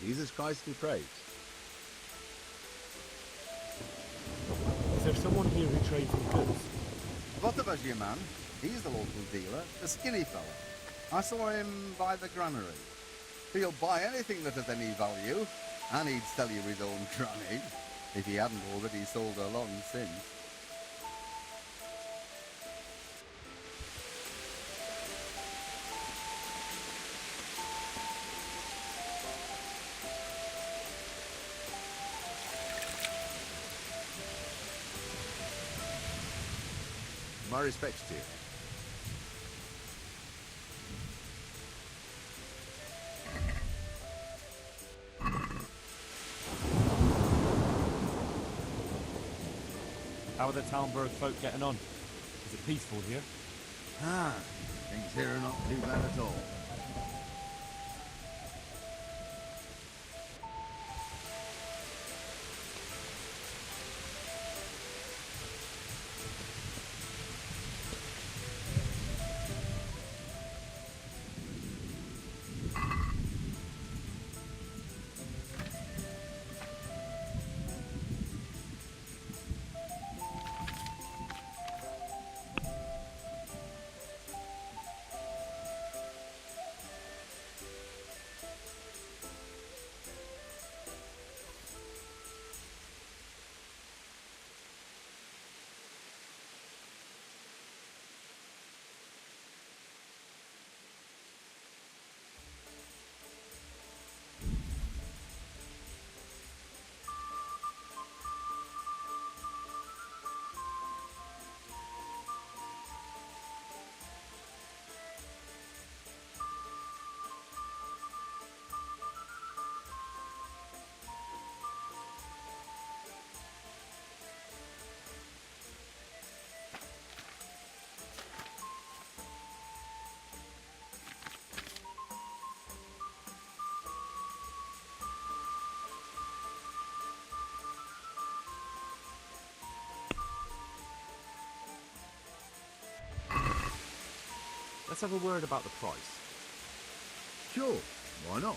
Jesus Christ be praised. Is there someone here who trades in goods? Votre man, he's the local dealer, the skinny fella. I saw him by the granary. He'll buy anything that has any value, and he'd sell you his own granny, if he hadn't already sold her long since. My respects to you. How are the Talmberg folk getting on? Is it peaceful here? Things here are not too bad at all. Let's have a word about the price. Sure, why not?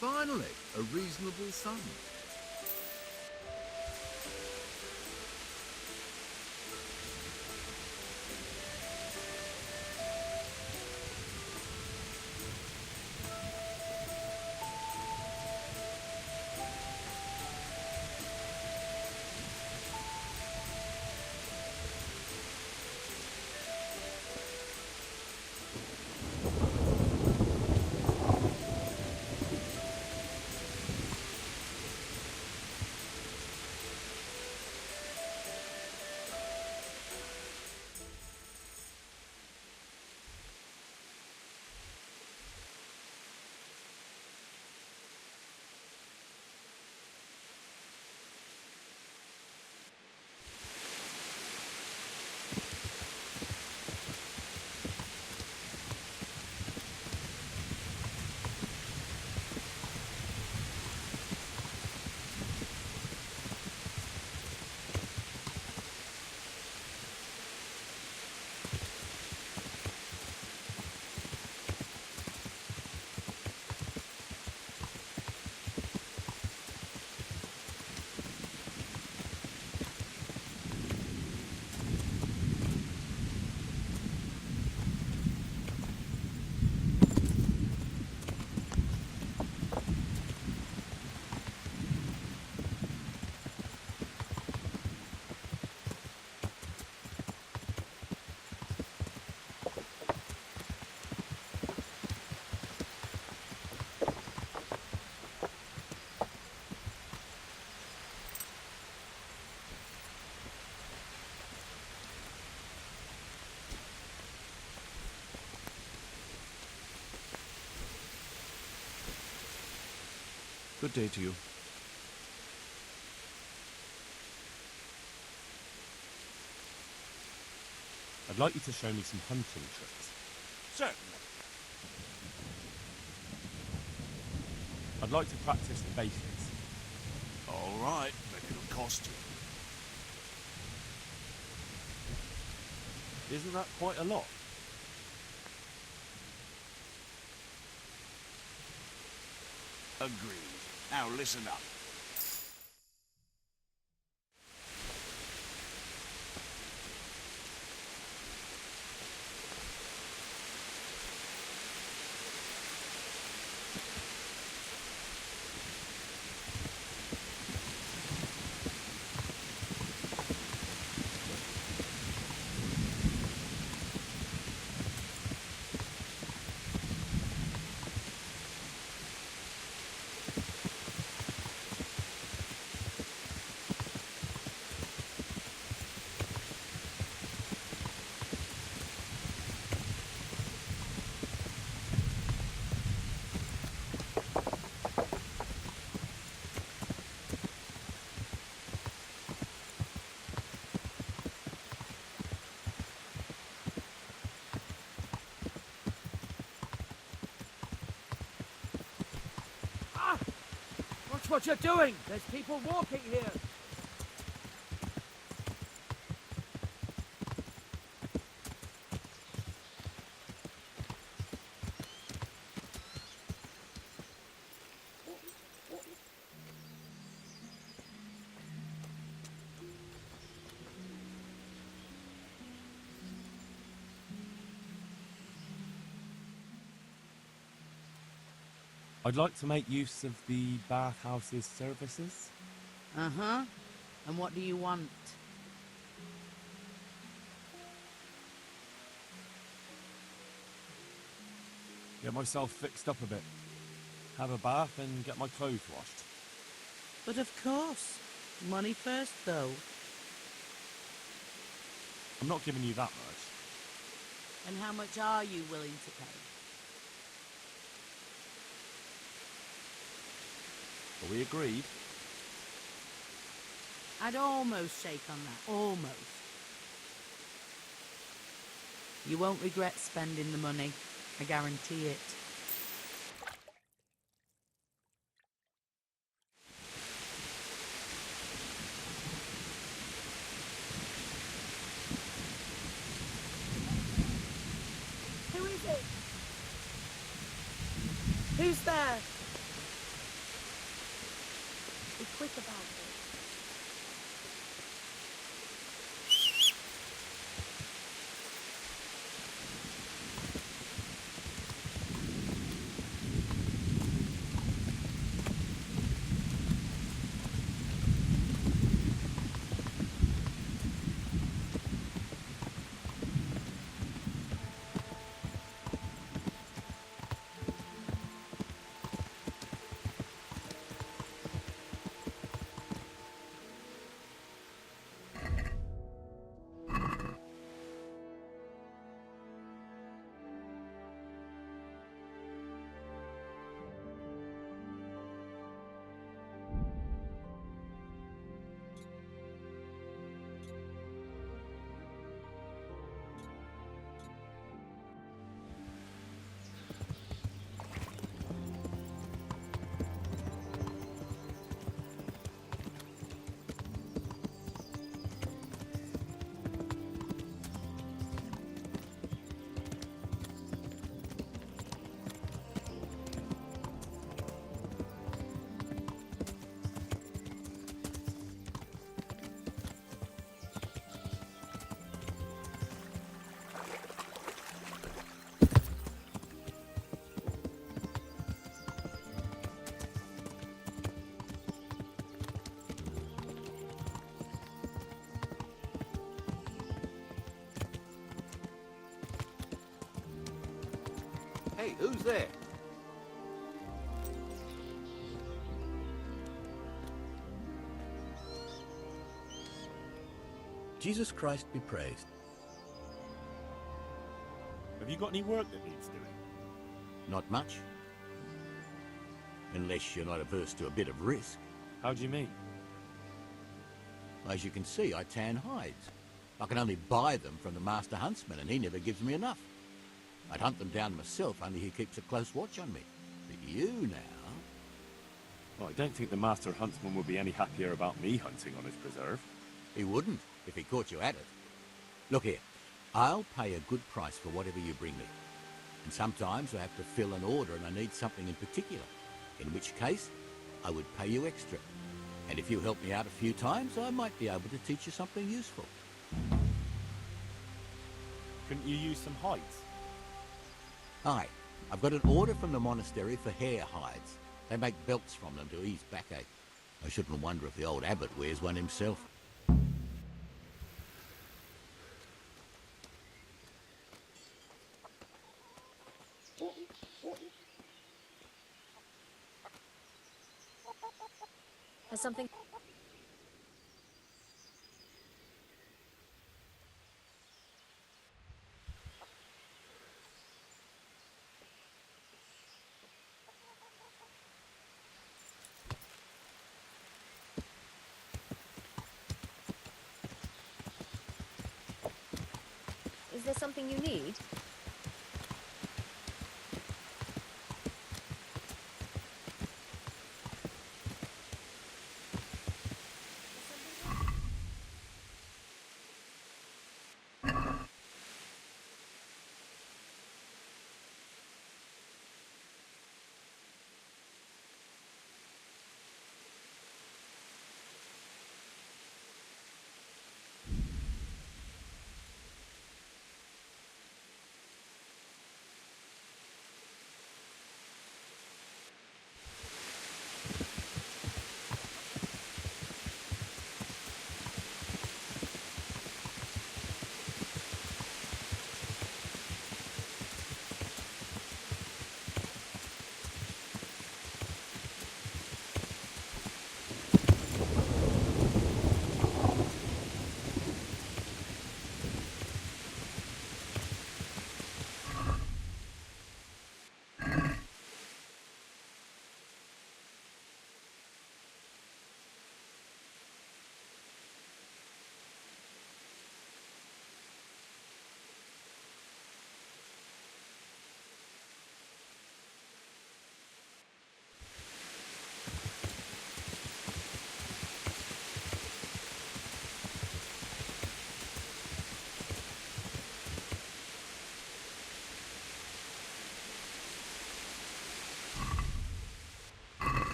Finally, a reasonable sum. Good day to you. I'd like you to show me some hunting tricks. Certainly. I'd like to practice the basics. All right, but it'll cost you. Isn't that quite a lot? Agreed. Now listen up. Watch what you're doing! There's people walking here! I'd like to make use of the bathhouse's services. Uh-huh. And what do you want? Get myself fixed up a bit. Have a bath and get my clothes washed. But of course. Money first, though. I'm not giving you that much. And how much are you willing to pay? Are we agreed? I'd almost shake on that. Almost. You won't regret spending the money. I guarantee it. Who is it? Who's there? Be quick about it. Hey, who's there? Jesus Christ be praised. Have you got any work that needs doing? Not much. Unless you're not averse to a bit of risk. How do you mean? As you can see, I tan hides. I can only buy them from the master huntsman, and he never gives me enough. I'd hunt them down myself, only he keeps a close watch on me. But you now... Well, I don't think the Master Huntsman would be any happier about me hunting on his preserve. He wouldn't, if he caught you at it. Look here, I'll pay a good price for whatever you bring me. And sometimes I have to fill an order and I need something in particular, in which case I would pay you extra. And if you help me out a few times, I might be able to teach you something useful. Couldn't you use some hides? Aye, I've got an order from the monastery for hare hides. They make belts from them to ease backache. I shouldn't wonder if the old abbot wears one himself. Has something... Is there something you need?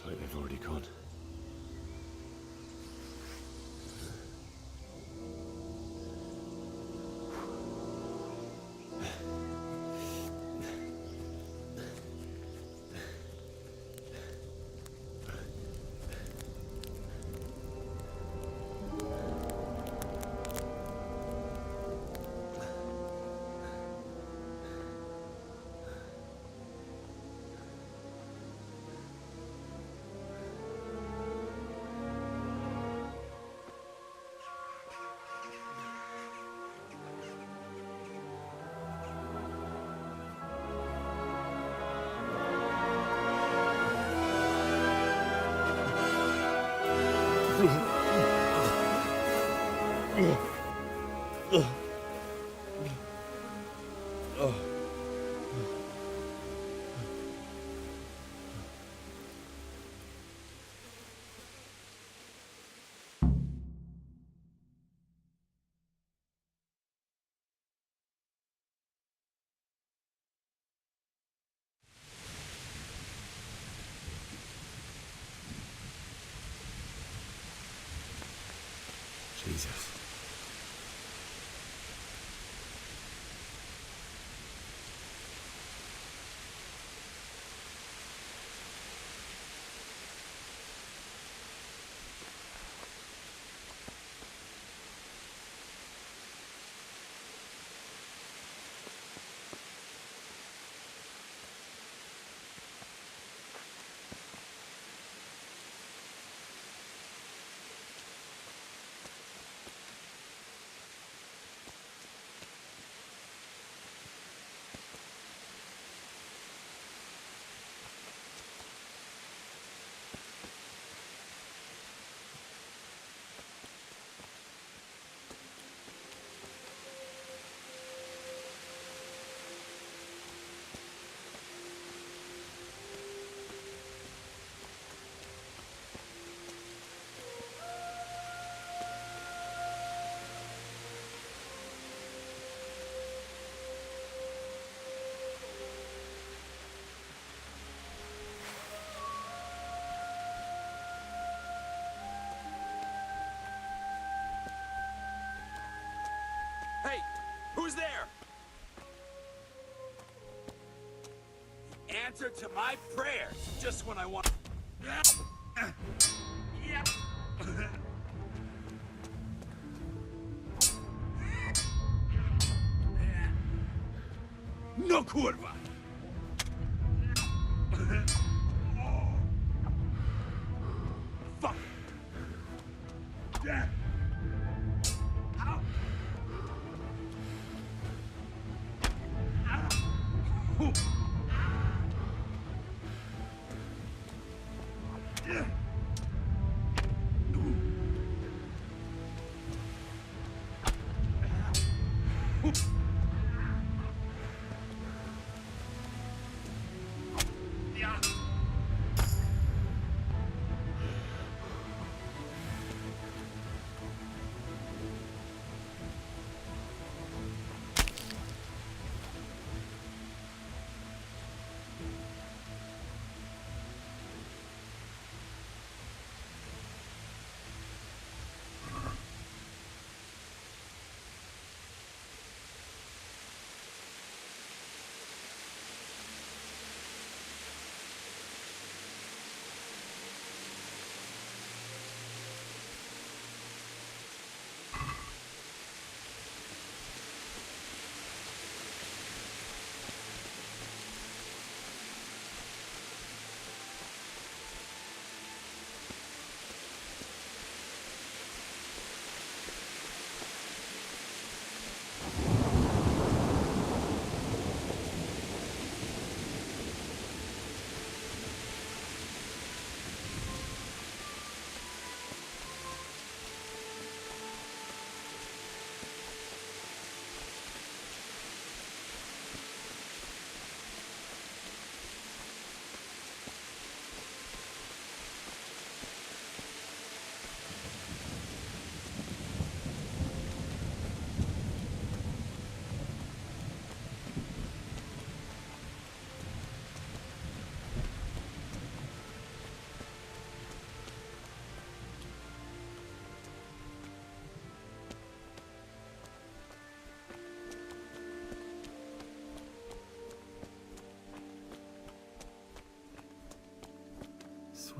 Looks like they've already gone. Jesus. Hey, who's there? The answer to my prayers, just when I want. No kurwa! Fuck!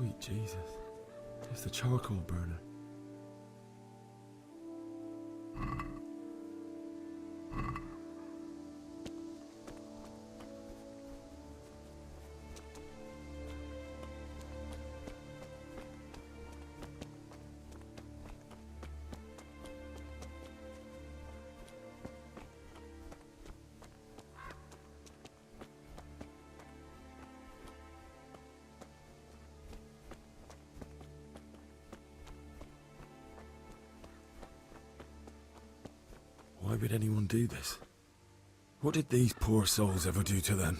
Sweet Jesus. It's the charcoal burner. Why would anyone do this? What did these poor souls ever do to them?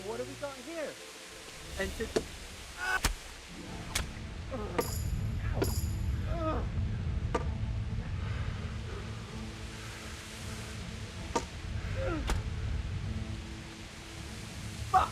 What have we got here? And to... Fuck!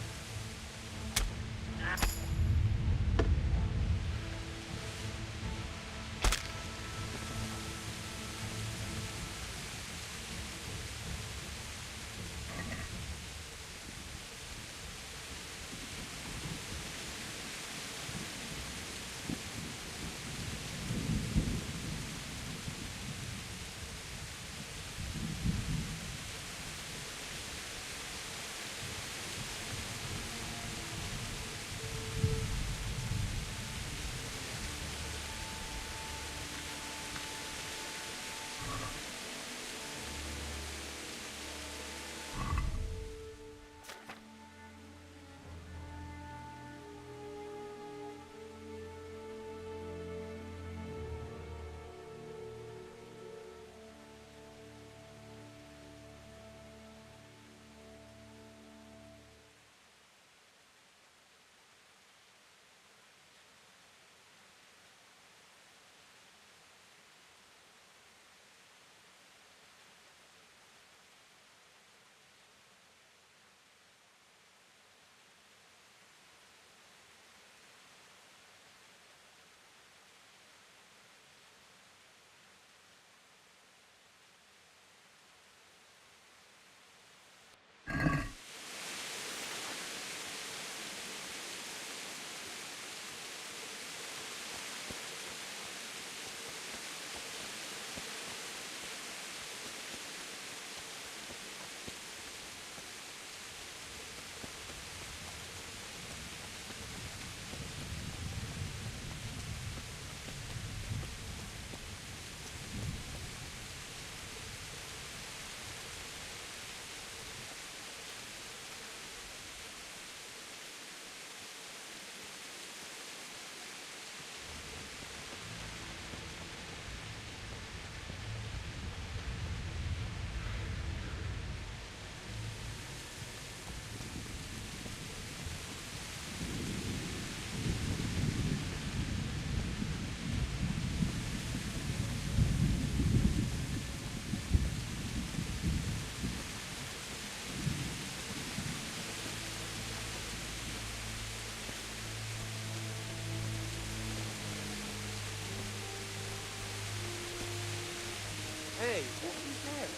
Hey, who's there?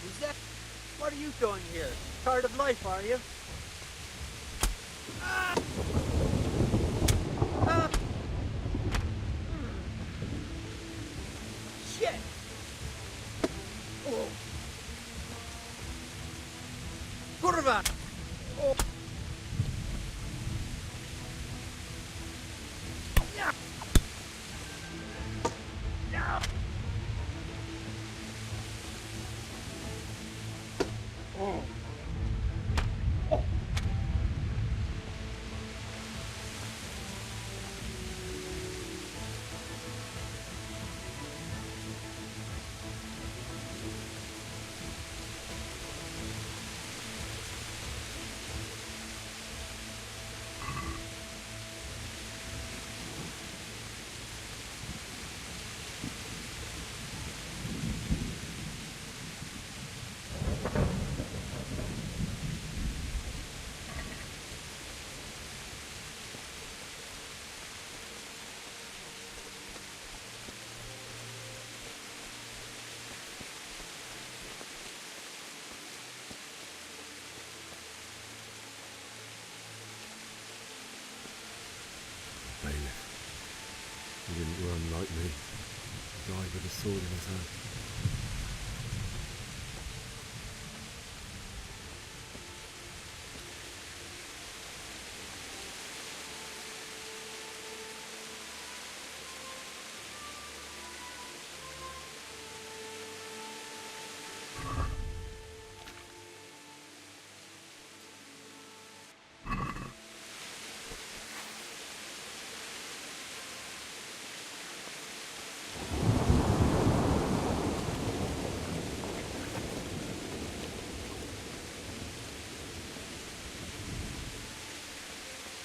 Who's that? What are you doing here? Tired of life, are you? Ah! Ah! Shit! Oh! Kurwa! Oh! Yeah! Yeah! Oh! Oh! Bailiff. He didn't run like me. He died with a sword in his hand.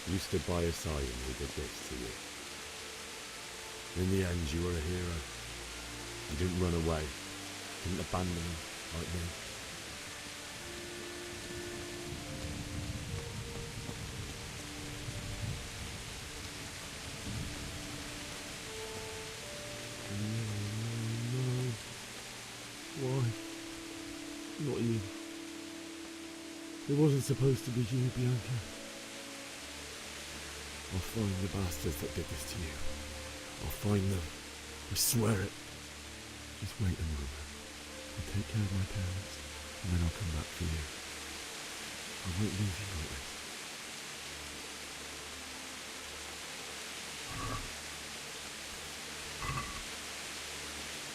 You stood by his side and he did this to you. In the end, you were a hero. You didn't run away. Didn't abandon him like me. No. Why? Not you. It wasn't supposed to be you, Bianca. I'll find the bastards that did this to you. I'll find them. I swear it. Just wait a moment. I'll take care of my parents, and then I'll come back for you. I won't leave you like this.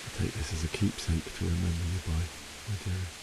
I'll take this as a keepsake to remember you by, my dearest.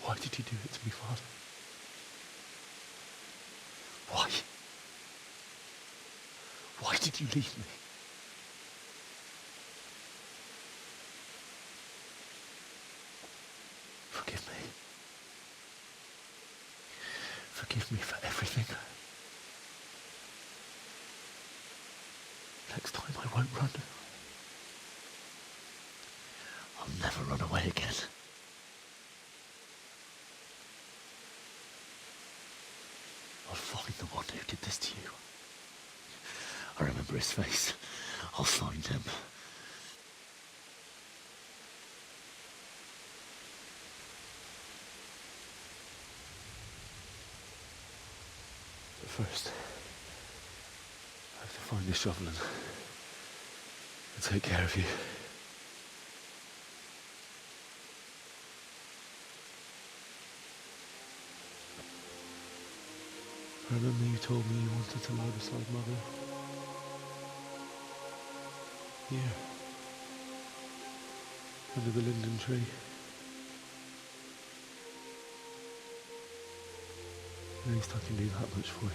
Why did you do it to me, Father? Why? Why did you leave me? Forgive me. Forgive me for everything. Next time I won't run. I'll never run away again. I'll find the one who did this to you. I remember his face. I'll find him. But first, I have to find this shovel and take care of you. I remember you told me you wanted to lie beside Mother. Here. under the linden tree. At least I can do that much for you.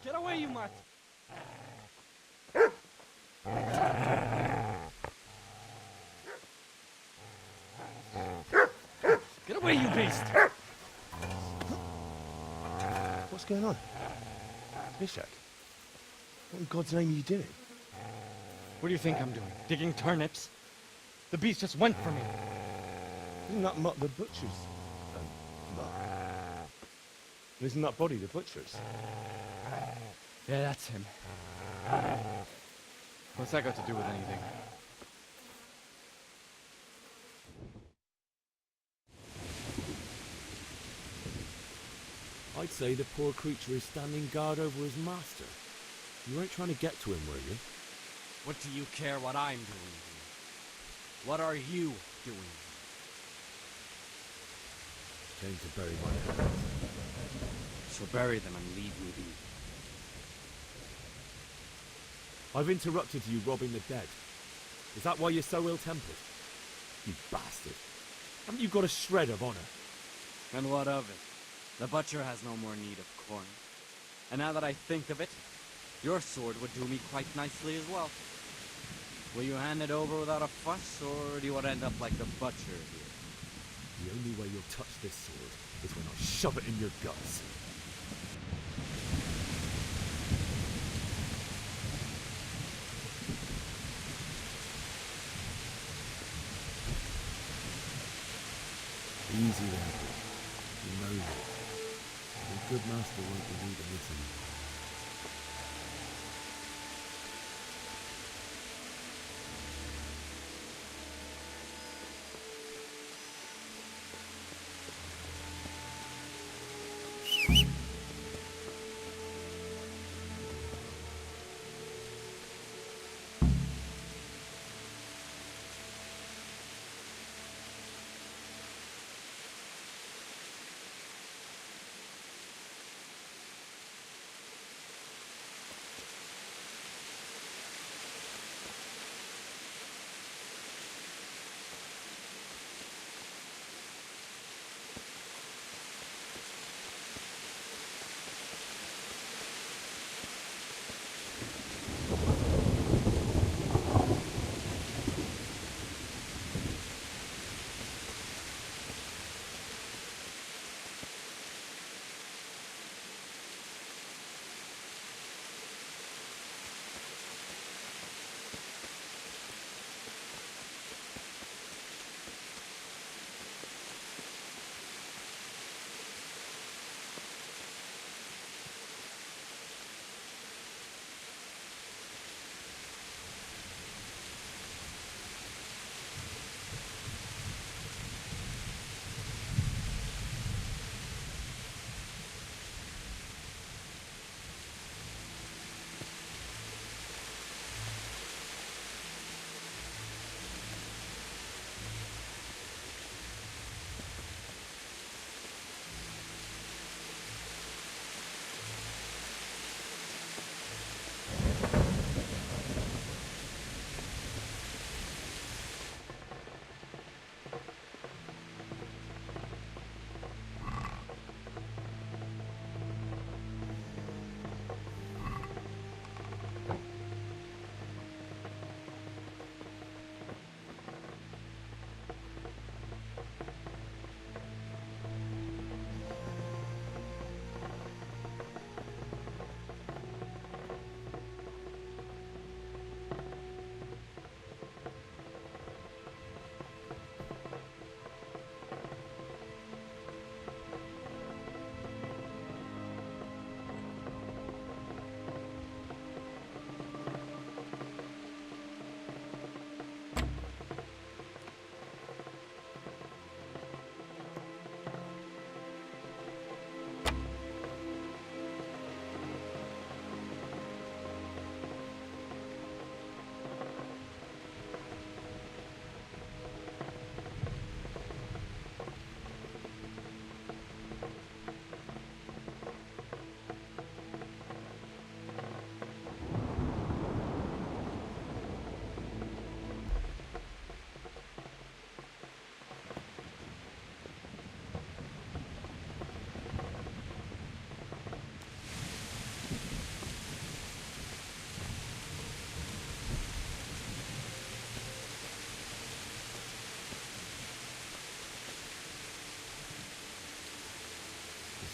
Get away, you mutt! Get away, you beast! What's going on? Ishak, what in God's name are you doing? What do you think I'm doing? Digging turnips? The beast just went for me. Isn't that Mutt the butcher's? Mutt? And isn't that body the butcher's? Yeah, that's him. What's that got to do with anything? I'd say the poor creature is standing guard over his master. You weren't trying to get to him, were you? What do you care what I'm doing here? What are you doing here? Came to bury my parents. So bury them and leave me be. I've interrupted you robbing the dead. Is that why you're so ill-tempered? You bastard. Haven't you got a shred of honor? And what of it? The butcher has no more need of corn. And now that I think of it, your sword would do me quite nicely as well. Will you hand it over without a fuss, or do you want to end up like the butcher here? The only way you'll touch this sword is when I shove it in your guts. Easy there, boy. You know this. Your good master won't be needing this anymore.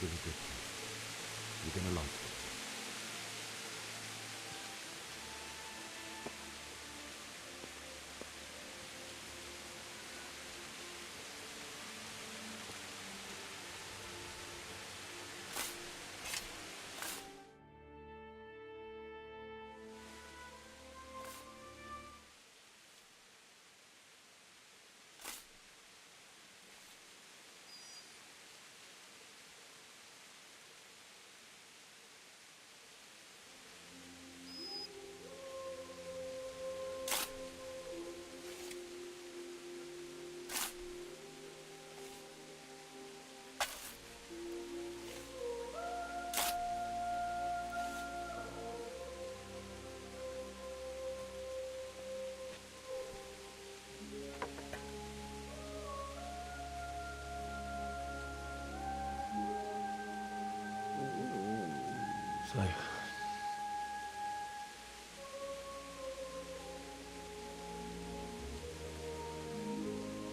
give a good time. You're gonna like it. So,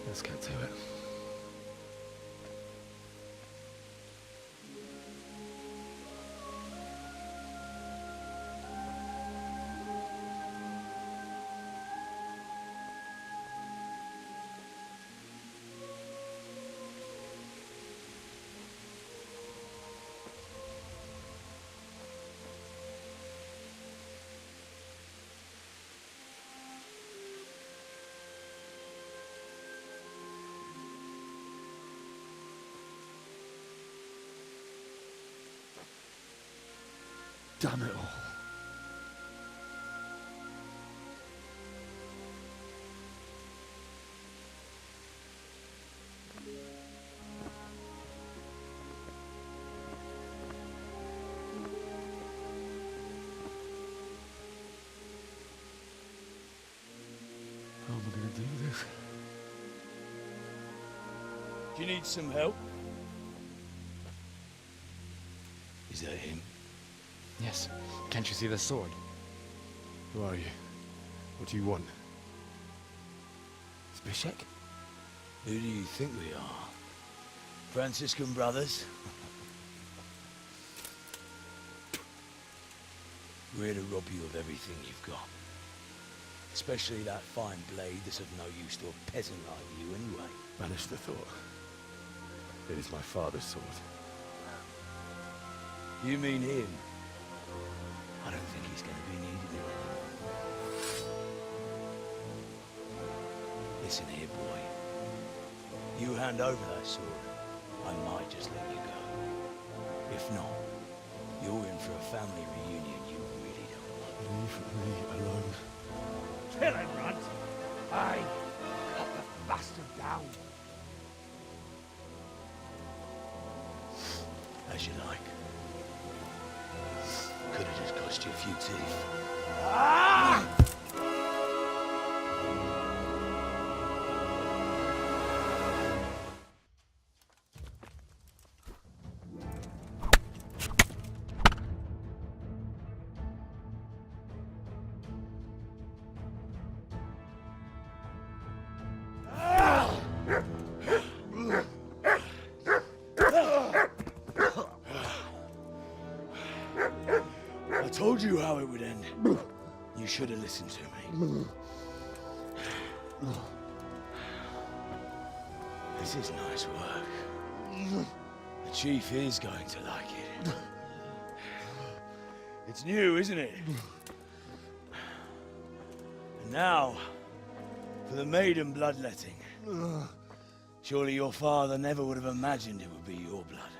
let's get to it. Damn it all. How am I going to do this? Do you need some help? Is that him? Yes. Can't you see the sword? Who are you? What do you want? Zbyszek? Who do you think we are? Franciscan brothers? We're here to rob you of everything you've got. Especially that fine blade that's of no use to a peasant like you anyway. Banish the thought. It is my father's sword. You mean him? I don't think he's going to be needed anymore. Listen here, boy. You hand over that sword, I might just let you go. If not, you're in for a family reunion you really don't want. Leave me alone. Kill him, Runt! Aye! Cut the bastard down! As you like. Could have just cost you a few teeth. Ah! I told you how it would end. You should have listened to me. This is nice work. The chief is going to like it. It's new, isn't it? And now, for the maiden bloodletting. Surely your father never would have imagined it would be your blood.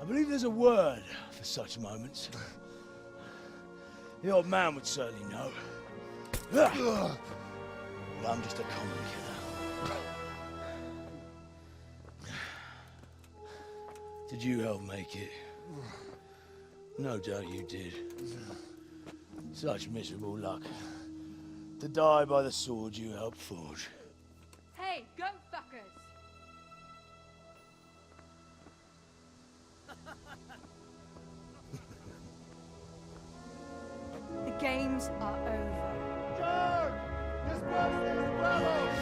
I believe there's a word for such moments. The old man would certainly know. But I'm just a common killer. Did you help make it? No doubt you did. Such miserable luck. To die by the sword you helped forge. Hey, go fuckers! The games are over. George! Disperse these rebels!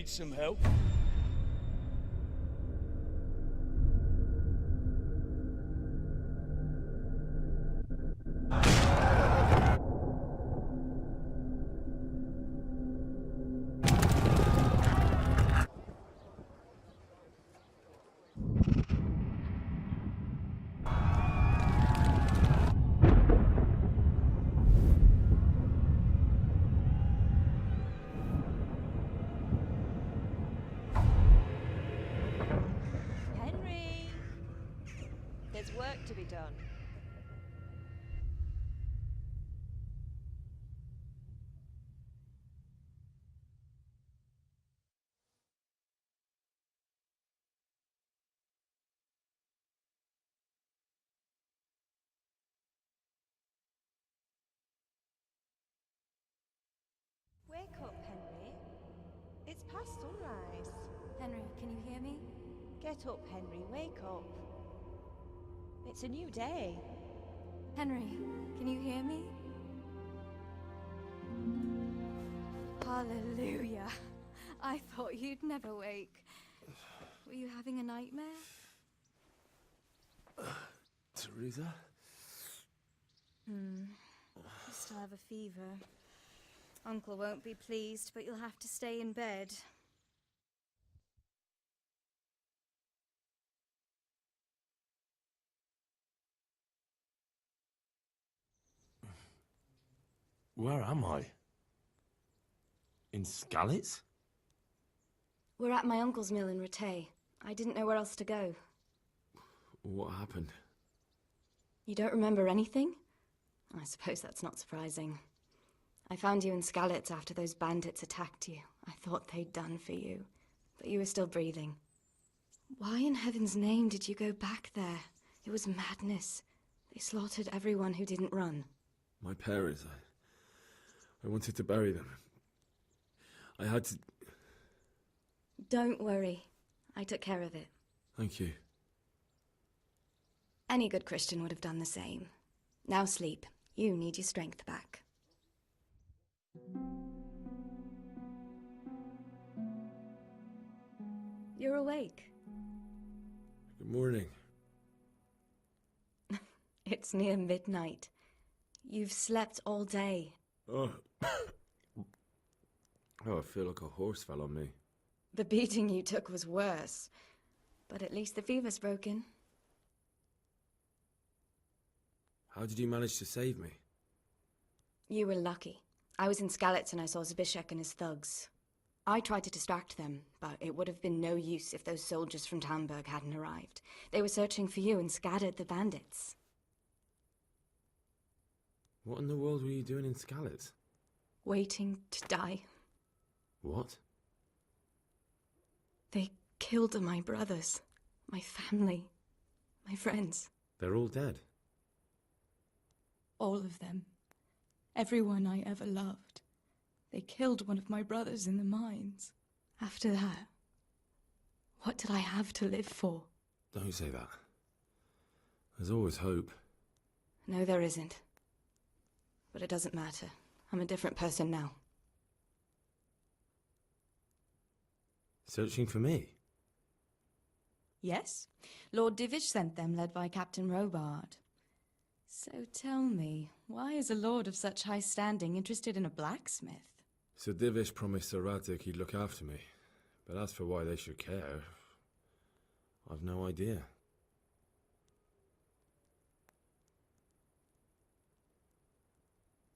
need some help? Henry! There's work to be done. Wake up, Henry. It's past sunrise. Henry, can you hear me? Get up, Henry. Wake up. It's a new day. Henry, can you hear me? Hallelujah. I thought you'd never wake. Were you having a nightmare? Teresa? You still have a fever. Uncle won't be pleased, but you'll have to stay in bed. Where am I? In Skalitz? We're at my uncle's mill in Rattay. I didn't know where else to go. What happened? You don't remember anything? I suppose that's not surprising. I found you in Skalitz after those bandits attacked you. I thought they'd done for you, but you were still breathing. Why in heaven's name did you go back there? It was madness. They slaughtered everyone who didn't run. My parents, I wanted to bury them. I had to... Don't worry. I took care of it. Thank you. Any good Christian would have done the same. Now sleep. You need your strength back. You're awake. Good morning. It's near midnight. You've slept all day. Oh. Oh, I feel like a horse fell on me. The beating you took was worse. But at least the fever's broken. How did you manage to save me? You were lucky. I was in Skalitz and I saw Zbyszek and his thugs. I tried to distract them, but it would have been no use if those soldiers from Talmberg hadn't arrived. They were searching for you and scattered the bandits. What in the world were you doing in Skalitz? Waiting to die. What? They killed my brothers, my family, my friends. They're all dead. All of them. Everyone I ever loved. They killed one of my brothers in the mines. After that, what did I have to live for? Don't say that. There's always hope. No, there isn't. But it doesn't matter. I'm a different person now. Searching for me? Yes. Lord Divish sent them, led by Captain Robard. So tell me, why is a lord of such high standing interested in a blacksmith? Sir Divish promised Sir Radzig he'd look after me. But as for why they should care, I've no idea.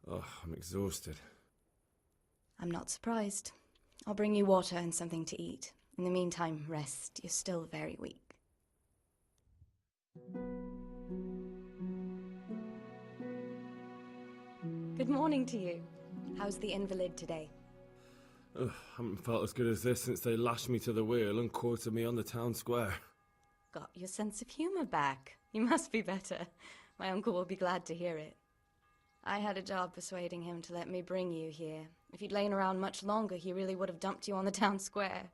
Oh, I'm exhausted. I'm not surprised. I'll bring you water and something to eat. In the meantime, rest. You're still very weak. Good morning to you. How's the invalid today? Ugh, I haven't felt as good as this since they lashed me to the wheel and quartered me on the town square. Got your sense of humor back. You must be better. My uncle will be glad to hear it. I had a job persuading him to let me bring you here. If you'd lain around much longer, he really would have dumped you on the town square.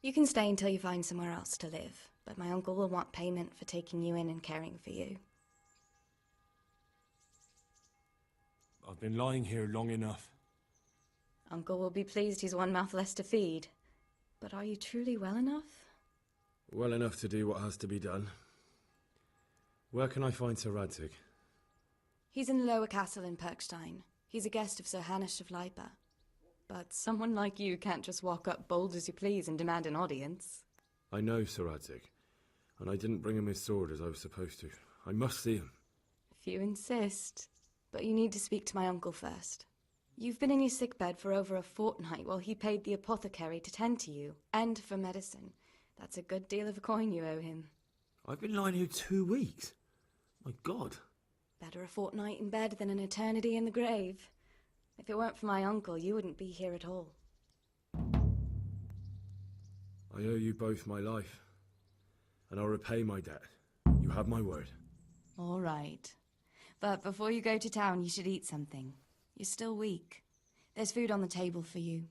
You can stay until you find somewhere else to live, but my uncle will want payment for taking you in and caring for you. I've been lying here long enough. Uncle will be pleased he's one mouth less to feed. But are you truly well enough? Well enough to do what has to be done. Where can I find Sir Radzig? He's in the lower castle in Perkstein. He's a guest of Sir Hanush of Leipa. But someone like you can't just walk up bold as you please and demand an audience. I know Sir Radzig, and I didn't bring him his sword as I was supposed to. I must see him. If you insist. But you need to speak to my uncle first. You've been in your sickbed for over a fortnight while he paid the apothecary to tend to you, and for medicine. That's a good deal of a coin you owe him. I've been lying here 2 weeks. My God. Better a fortnight in bed than an eternity in the grave. If it weren't for my uncle, you wouldn't be here at all. I owe you both my life, and I'll repay my debt. You have my word. All right. But before you go to town, you should eat something. You're still weak. There's food on the table for you.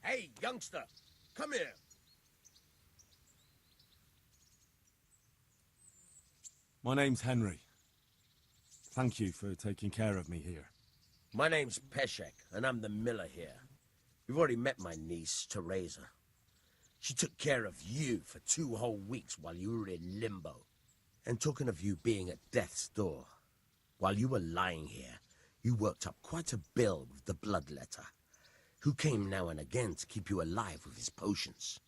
Hey, youngster, come here. My name's Henry. Thank you for taking care of me here. My name's Peshek, and I'm the miller here. You've already met my niece, Teresa. She took care of you for 2 whole weeks while you were in limbo. And talking of you being at death's door, while you were lying here, you worked up quite a bill with the bloodletter, who came now and again to keep you alive with his potions.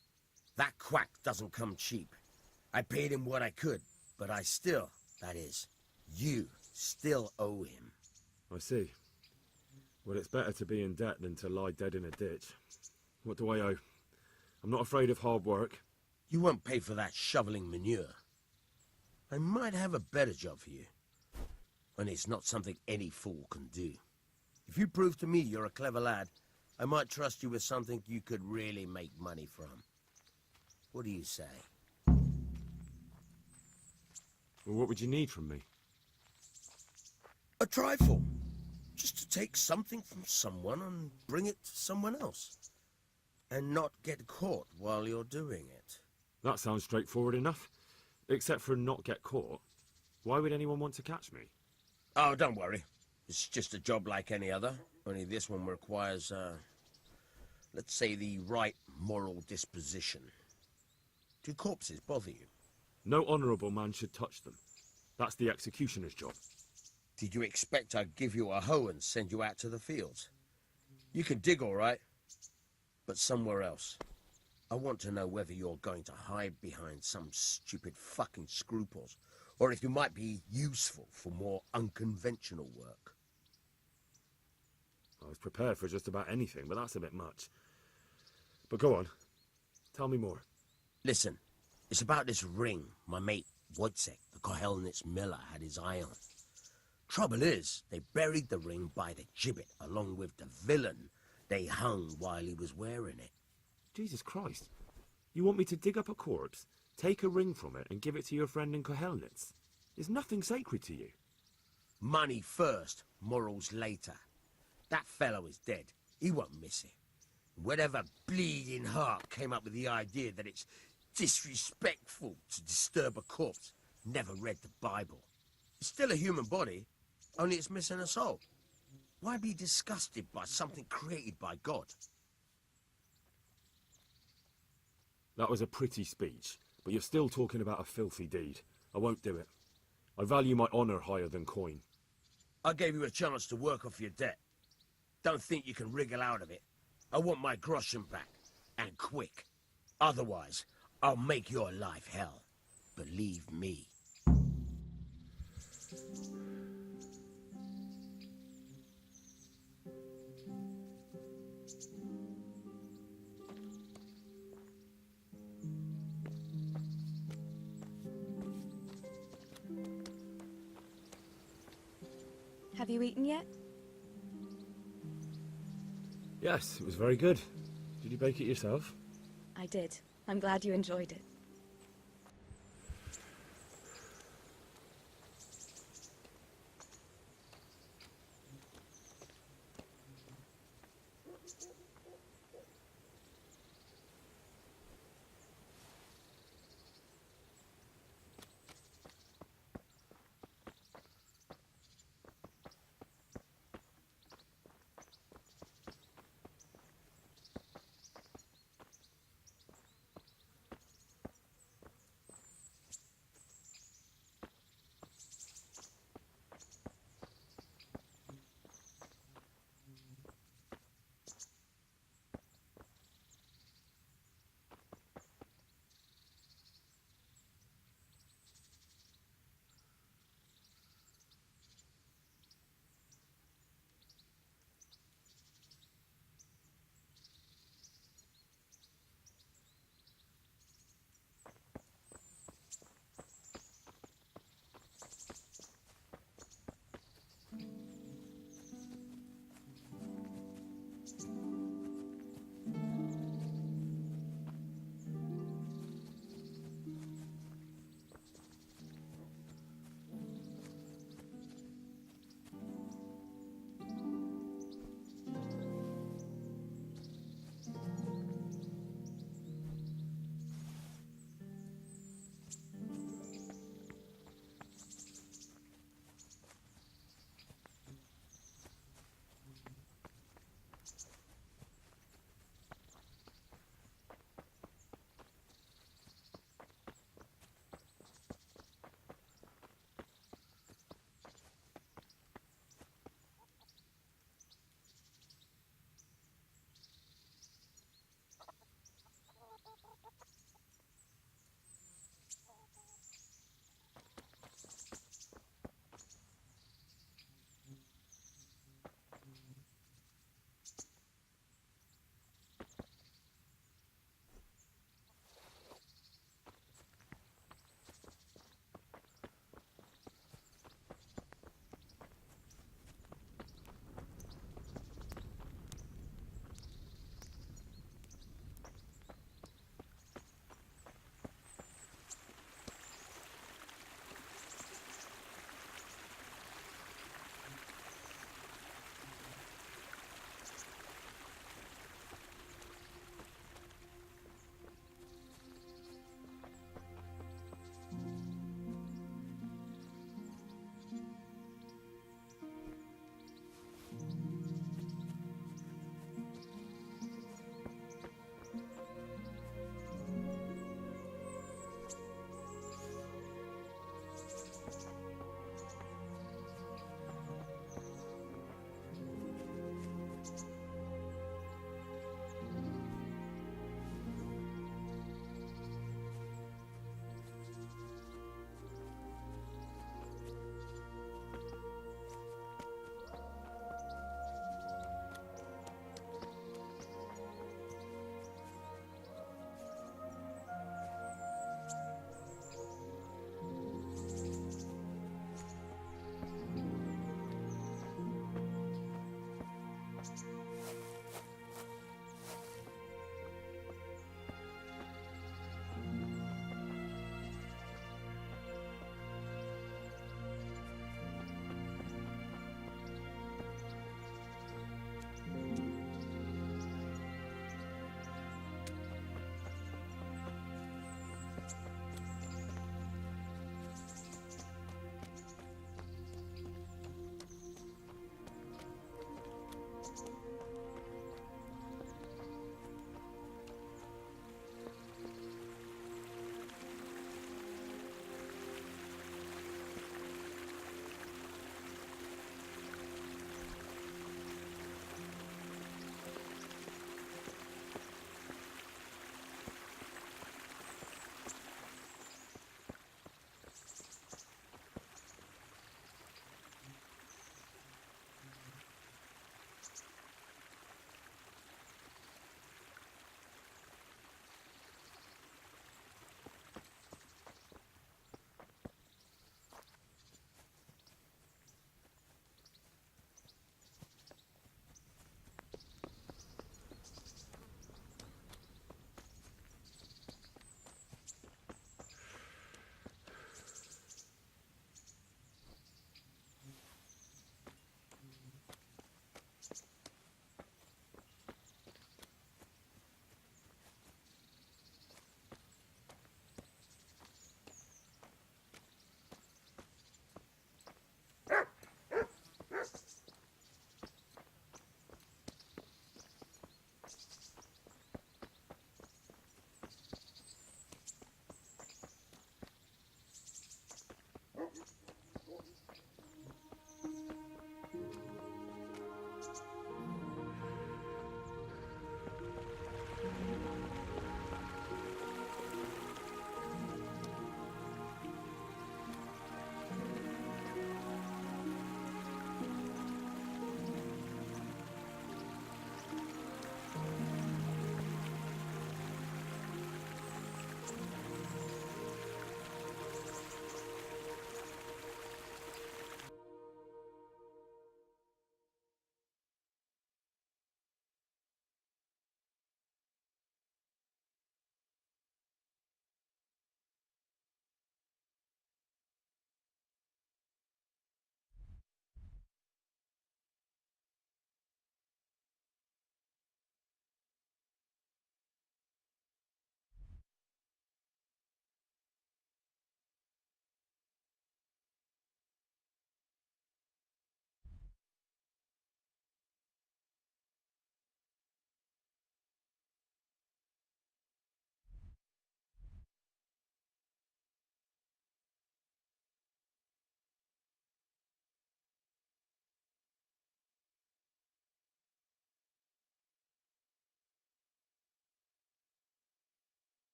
That quack doesn't come cheap. I paid him what I could, but I still, that is, you still owe him. I see. Well, it's better to be in debt than to lie dead in a ditch. What do I owe? I'm not afraid of hard work. You won't pay for that shoveling manure. I might have a better job for you. And it's not something any fool can do. If you prove to me you're a clever lad, I might trust you with something you could really make money from. What do you say? Well, what would you need from me? A trifle. Just to take something from someone and bring it to someone else. And not get caught while you're doing it. That sounds straightforward enough. Except for not get caught. Why would anyone want to catch me? Oh, don't worry. It's just a job like any other. Only this one requires, let's say, the right moral disposition. Do corpses bother you? No honourable man should touch them. That's the executioner's job. Did you expect I'd give you a hoe and send you out to the fields? You can dig all right, but somewhere else. I want to know whether you're going to hide behind some stupid fucking scruples, or if you might be useful for more unconventional work. I was prepared for just about anything, but that's a bit much. But go on. Tell me more. Listen, it's about this ring my mate Wojciech, the Kohelnitz miller, had his eye on. Trouble is, they buried the ring by the gibbet along with the villain they hung while he was wearing it. Jesus Christ. You want me to dig up a corpse, take a ring from it, and give it to your friend in Kohelnitz? Is nothing sacred to you? Money first, morals later. That fellow is dead. He won't miss it. Whatever bleeding heart came up with the idea that it's disrespectful to disturb a corpse never read the Bible. It's still a human body, only it's missing a soul. Why be disgusted by something created by God? That was a pretty speech, but you're still talking about a filthy deed. I won't do it. I value my honour higher than coin. I gave you a chance to work off your debt. Don't think you can wriggle out of it. I want my groschen back, and quick. Otherwise, I'll make your life hell. Believe me. Have you eaten yet? Yes, it was very good. Did you bake it yourself? I did. I'm glad you enjoyed it.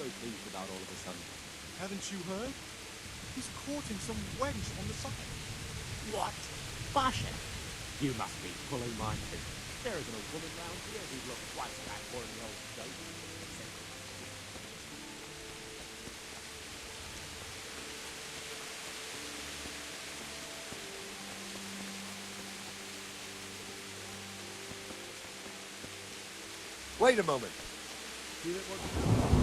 so pleased about all of a sudden? Haven't you heard? He's courting some wench on the side. What? Basha? You must be pulling my head. There isn't a woman round here who'd look twice that for the old goat. Wait a moment. You don't want to...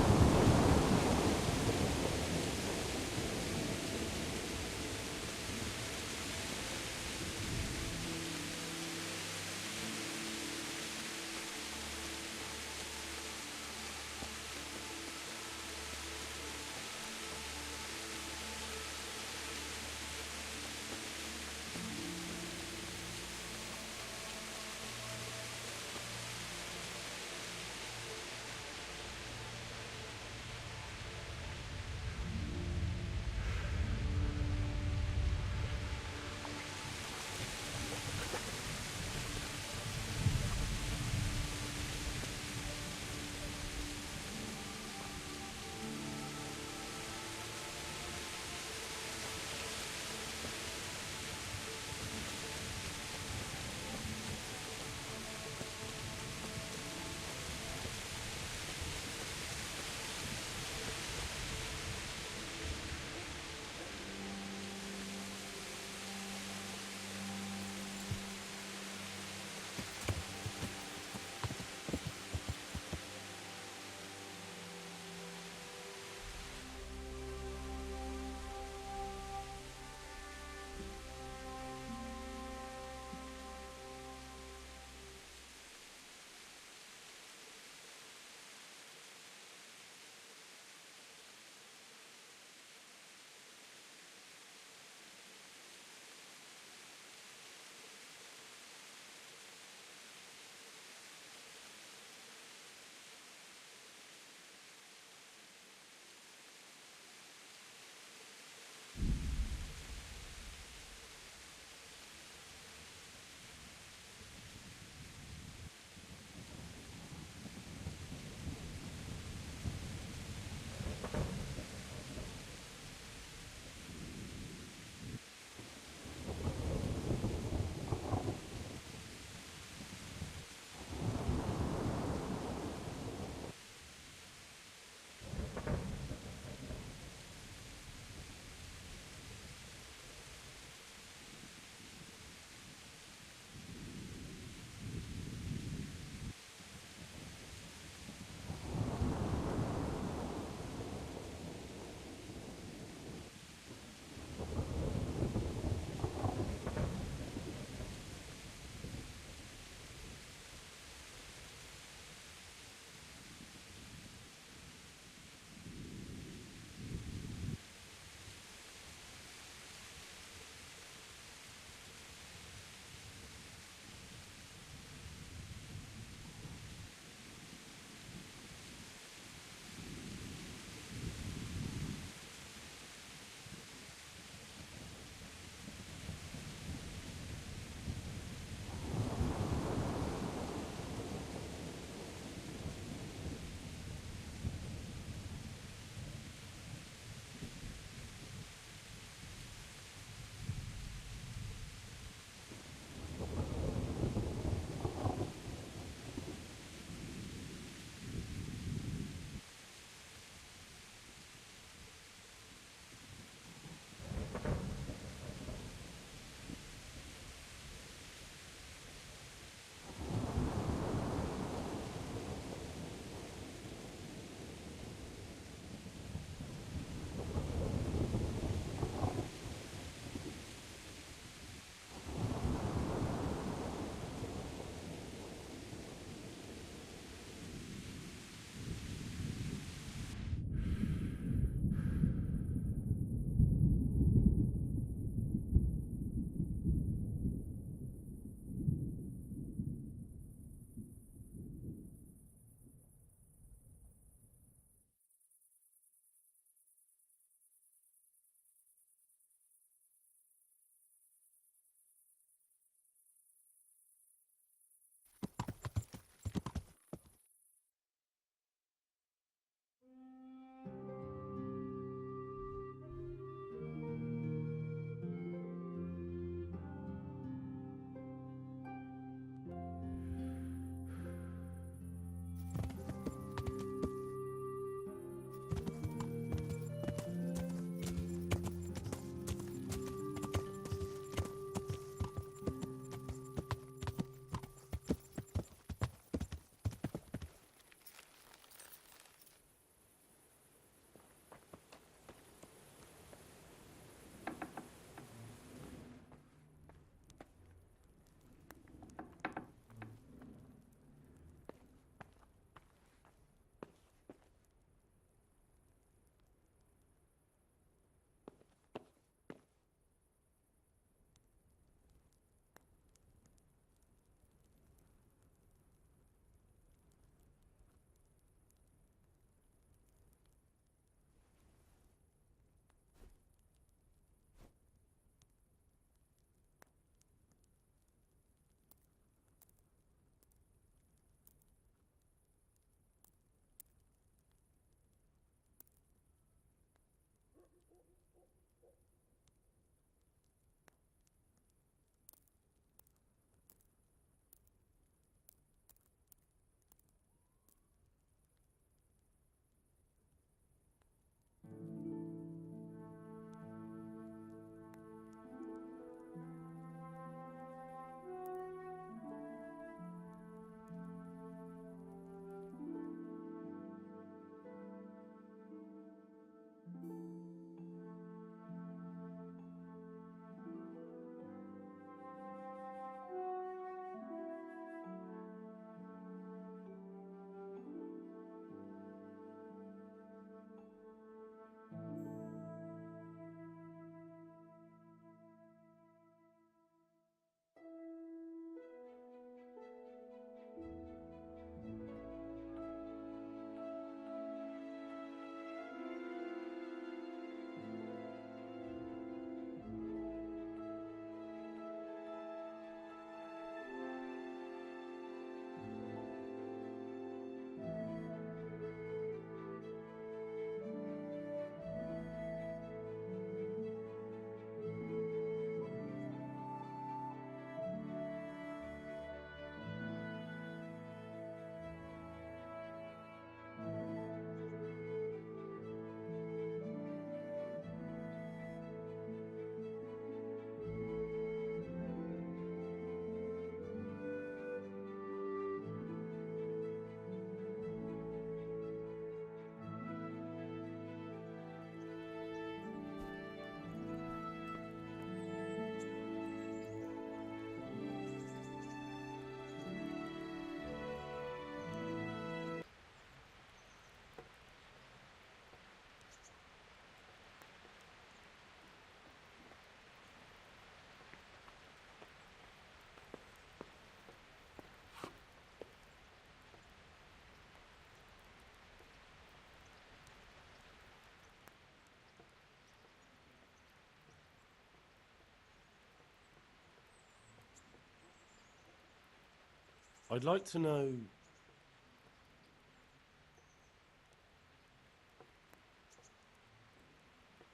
I'd like to know...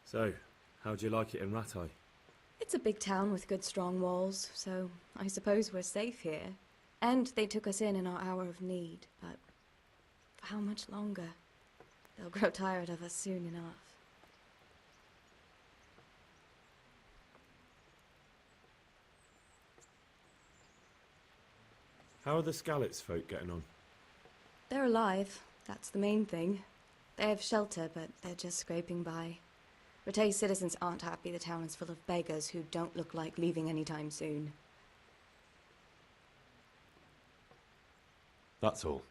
So, how'd you like it in Rattay? It's a big town with good strong walls, so I suppose we're safe here. And they took us in our hour of need, but for how much longer? They'll grow tired of us soon enough. How are the Skalitz folk getting on? They're alive, that's the main thing. They have shelter, but they're just scraping by. Rattay's citizens aren't happy the town is full of beggars who don't look like leaving anytime soon. That's all.